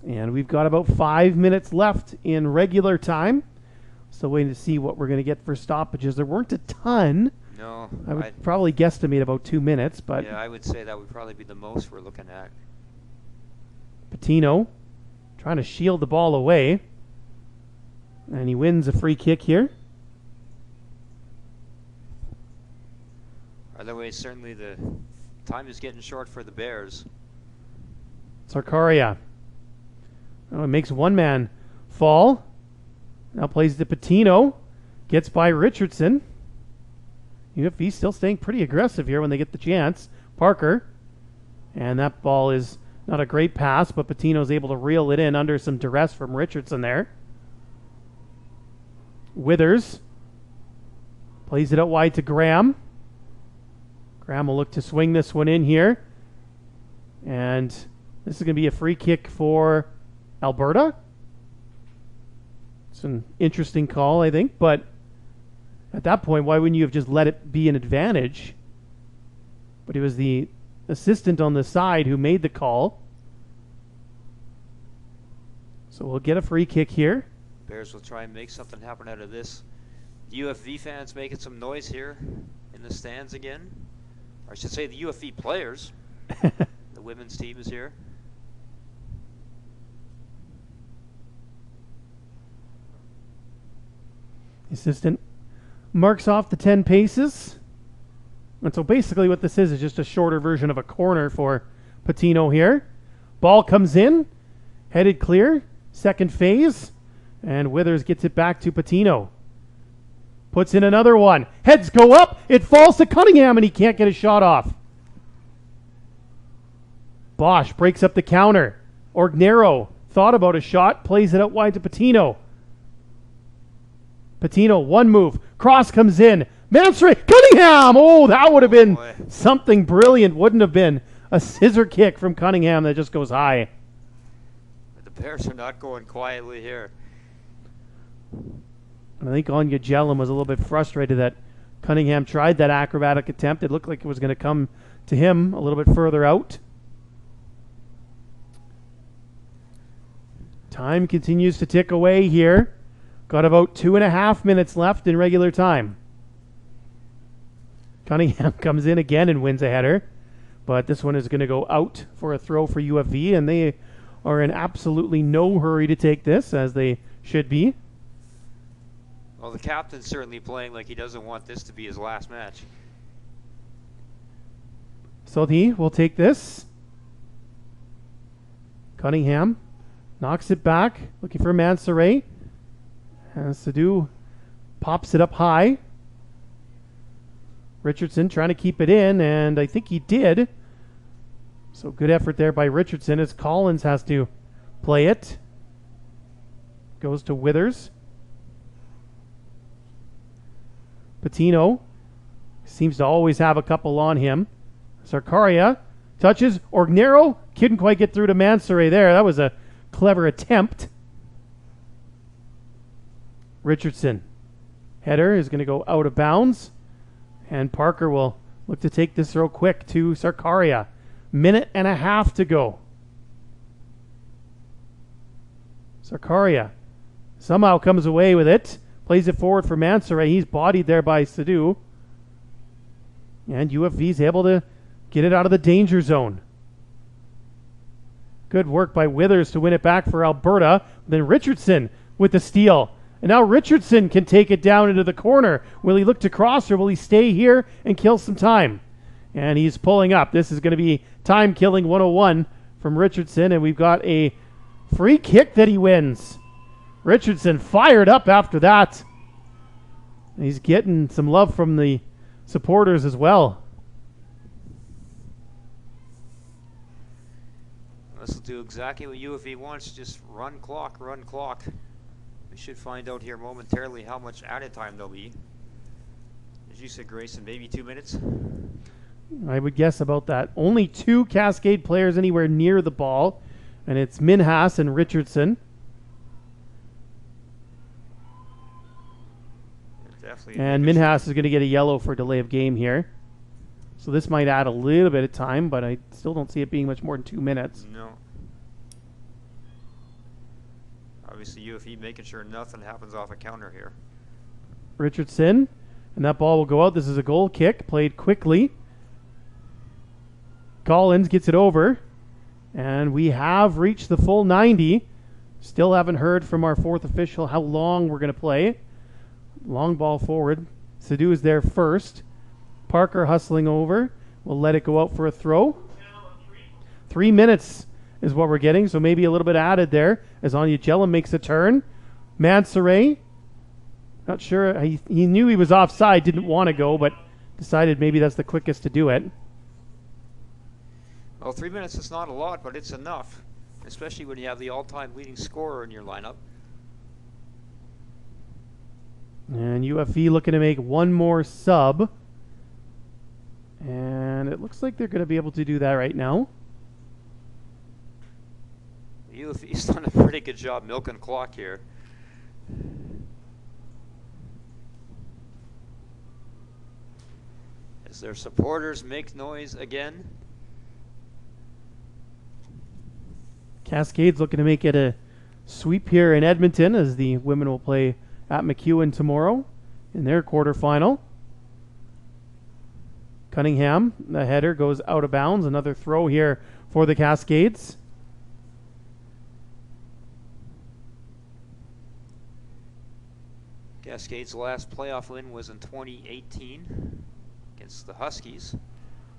And we've got about 5 minutes left in regular time. Still waiting to see what we're going to get for stoppages. There weren't a ton. No. I would probably guesstimate about 2 minutes, but yeah, I would say that would probably be the most we're looking at. Patino trying to shield the ball away. And he wins a free kick here. Either way, certainly the time is getting short for the Bears. Sarkaria. Oh, it makes one man fall. Now plays to Patino. Gets by Richardson. UFV still staying pretty aggressive here when they get the chance. Parker. And that ball is not a great pass, but Patino's able to reel it in under some duress from Richardson there. Withers. Plays it out wide to Graham. Graham will look to swing this one in here. And this is going to be a free kick for Alberta. It's an interesting call, I think, but at that point, why wouldn't you have just let it be an advantage? But it was the assistant on the side who made the call. So we'll get a free kick here. Bears will try and make something happen out of this. UFV fans making some noise here in the stands again. Or I should say the UFV players. The women's team is here. The assistant marks off the 10 paces. And so basically what this is just a shorter version of a corner for Patino here. Ball comes in, headed clear, second phase, and Withers gets it back to Patino. Puts in another one. Heads go up, it falls to Cunningham, and he can't get a shot off. Bosch breaks up the counter. Orgnero thought about a shot, plays it out wide to Patino. Patino, one move. Cross comes in. Mansory, Cunningham! Oh, that would have been something brilliant. Wouldn't have been a scissor kick from Cunningham that just goes high. The Bears are not going quietly here. And I think Anya Jellum was a little bit frustrated that Cunningham tried that acrobatic attempt. It looked like it was going to come to him a little bit further out. Time continues to tick away here. Got about 2.5 minutes left in regular time. Cunningham comes in again and wins a header. But this one is going to go out for a throw for UFV, and they are in absolutely no hurry to take this, as they should be. Well, the captain's certainly playing like he doesn't want this to be his last match. So he will take this. Cunningham knocks it back, looking for Mansoray. And Sadu pops it up high. Richardson trying to keep it in, and I think he did. So good effort there by Richardson as Collins has to play it. Goes to Withers. Patino seems to always have a couple on him. Sarkaria touches. Orgnero couldn't quite get through to Mansoray there. That was a clever attempt. Richardson. Header is going to go out of bounds. And Parker will look to take this throw quick to Sarkaria. 1.5 minutes to go. Sarkaria somehow comes away with it. Plays it forward for Mansoray. He's bodied there by Sadu. And UFV's able to get it out of the danger zone. Good work by Withers to win it back for Alberta. Then Richardson with the steal. And now Richardson can take it down into the corner. Will he look to cross, or will he stay here and kill some time? And he's pulling up. This is going to be time-killing 101 from Richardson, and we've got a free kick that he wins. Richardson fired up after that. And he's getting some love from the supporters as well. This will do exactly what UFV wants. Just run clock, run clock. We should find out here momentarily how much added time there'll be. As you said, Grayson, maybe 2 minutes? I would guess about that. Only 2 Cascade players anywhere near the ball, and it's Minhas and Richardson. And Minhas is going to get a yellow for delay of game here. So this might add a little bit of time, but I still don't see it being much more than 2 minutes. No. Obviously, UFE making sure nothing happens off a counter here. Richardson, and that ball will go out. This is a goal kick, played quickly. Collins gets it over, and we have reached the full 90. Still haven't heard from our fourth official how long we're going to play. Long ball forward. Sadu is there first. Parker hustling over. We'll let it go out for a throw. 3 minutes is what we're getting, so maybe a little bit added there as Onyegela makes a turn. Mansoret, not sure. He knew he was offside, didn't want to go, but decided maybe that's the quickest to do it. Well, 3 minutes is not a lot, but it's enough, especially when you have the all-time leading scorer in your lineup. And UFE looking to make one more sub. And it looks like they're going to be able to do that right now. UFE's done a pretty good job milking clock here. As their supporters make noise again. Cascades looking to make it a sweep here in Edmonton as the women will play at McEwen tomorrow in their quarterfinal. Cunningham, the header goes out of bounds. Another throw here for the Cascades. Cascades' last playoff win was in 2018 against the Huskies.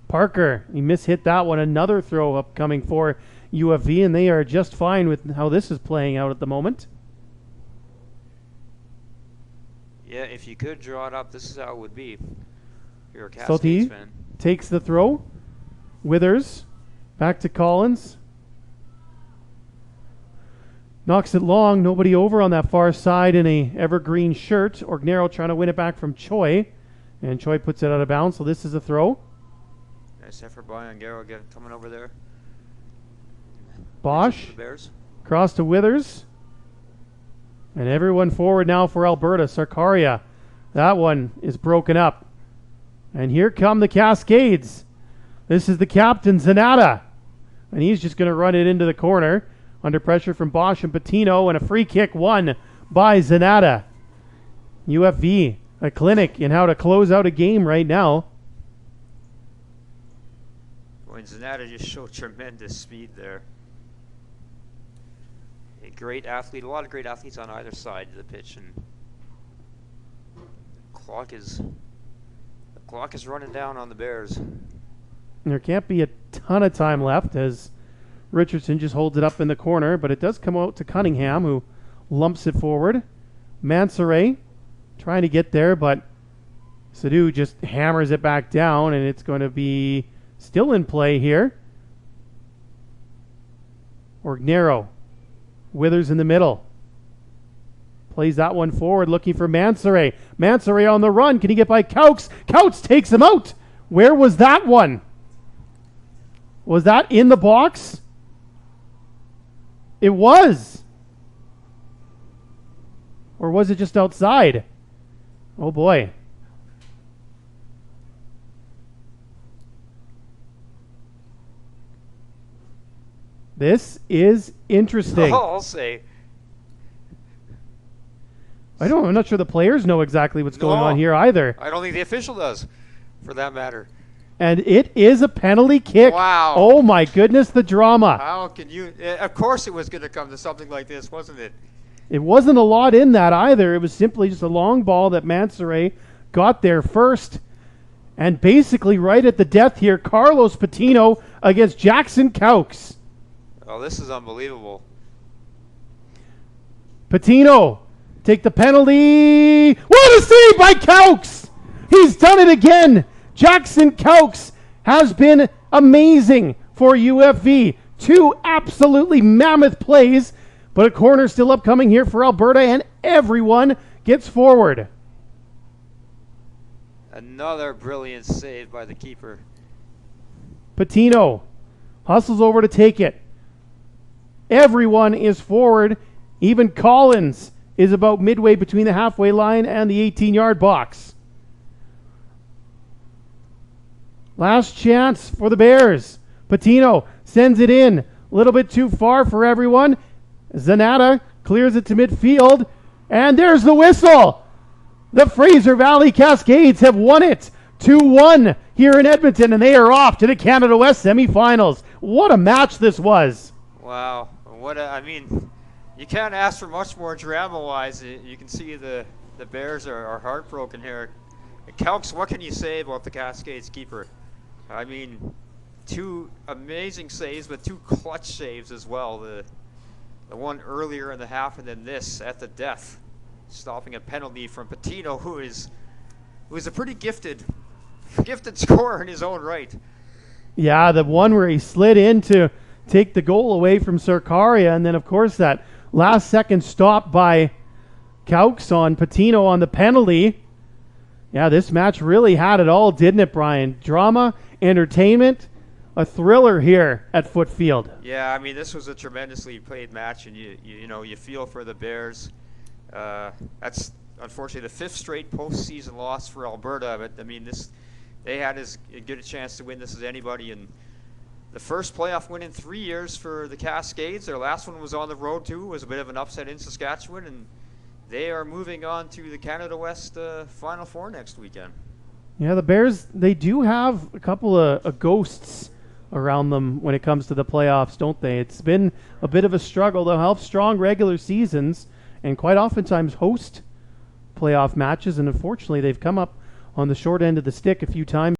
Parker, he mishit that one. Another throw upcoming for UFV, and they are just fine with how this is playing out at the moment. Yeah, if you could draw it up, this is how it would be. If you're a Cascades Salty fan. Takes the throw. Withers, back to Collins. Knocks it long. Nobody over on that far side in a evergreen shirt. Orgnero trying to win it back from Choi. And Choi puts it out of bounds, so this is a throw. Nice effort by Ongaro coming over there. Bosch. The Bears. Cross to Withers. And everyone forward now for Alberta. Sarkaria. That one is broken up. And here come the Cascades. This is the captain, Zanata. And he's just going to run it into the corner. Under pressure from Bosch and Patino. And a free kick won by Zanata. UFV, a clinic in how to close out a game right now. Boy, Zanata just showed tremendous speed there. A great athlete. A lot of great athletes on either side of the pitch. And the clock is running down on the Bears. There can't be a ton of time left as Richardson just holds it up in the corner, but it does come out to Cunningham, who lumps it forward. Mansoret trying to get there, but Sadu just hammers it back down, and it's going to be still in play here. Orgnero. Withers in the middle. Plays that one forward, looking for Mansoret. Mansoret on the run. Can he get by Couch? Couch takes him out. Where was that one? Was that in the box? It was. Or was it just outside? Oh boy. This is interesting. Oh, I'll say. I'm not sure the players know exactly what's going on here either. I don't think the official does, for that matter. And it is a penalty kick. Wow. Oh my goodness, the drama. How can you... Of course it was going to come to something like this, wasn't it? It wasn't a lot in that either. It was simply just a long ball that Mansoret got there first. And basically right at the death here, Carlos Patino against Jackson Couch. Oh, this is unbelievable. Patino, take the penalty. What a save by Couch! He's done it again. Jackson Couch has been amazing for UFV. Two absolutely mammoth plays, but a corner still upcoming here for Alberta, and everyone gets forward. Another brilliant save by the keeper. Patino hustles over to take it. Everyone is forward. Even Collins is about midway between the halfway line and the 18-yard box. Last chance for the Bears. Patino sends it in. A little bit too far for everyone. Zanata clears it to midfield, and there's the whistle. The Fraser Valley Cascades have won it 2-1 here in Edmonton, and they are off to the Canada West semifinals. What a match this was. Wow. I mean, you can't ask for much more drama-wise. You can see the Bears are heartbroken here. Kelks, what can you say about the Cascades keeper? I mean, 2 amazing saves, but 2 clutch saves as well. The one earlier in the half, and then this at the death, stopping a penalty from Patino, who is a pretty gifted scorer in his own right. Yeah, the one where he slid in to take the goal away from Sarkaria, and then of course that last second stop by Kelks on Patino on the penalty. Yeah, this match really had it all, didn't it, Brian? Drama, entertainment, a thriller here at Foote Field. Yeah, I mean, this was a tremendously played match, and you feel for the Bears. That's unfortunately the 5th straight postseason loss for Alberta, but I mean, they had as good a chance to win this as anybody, and the first playoff win in 3 years for the Cascades. Their last one was on the road too. It was a bit of an upset in Saskatchewan, and they are moving on to the Canada West Final Four next weekend. Yeah, the Bears, they do have a couple of ghosts around them when it comes to the playoffs, don't they? It's been a bit of a struggle. They'll have strong regular seasons and quite oftentimes host playoff matches, and unfortunately they've come up on the short end of the stick a few times.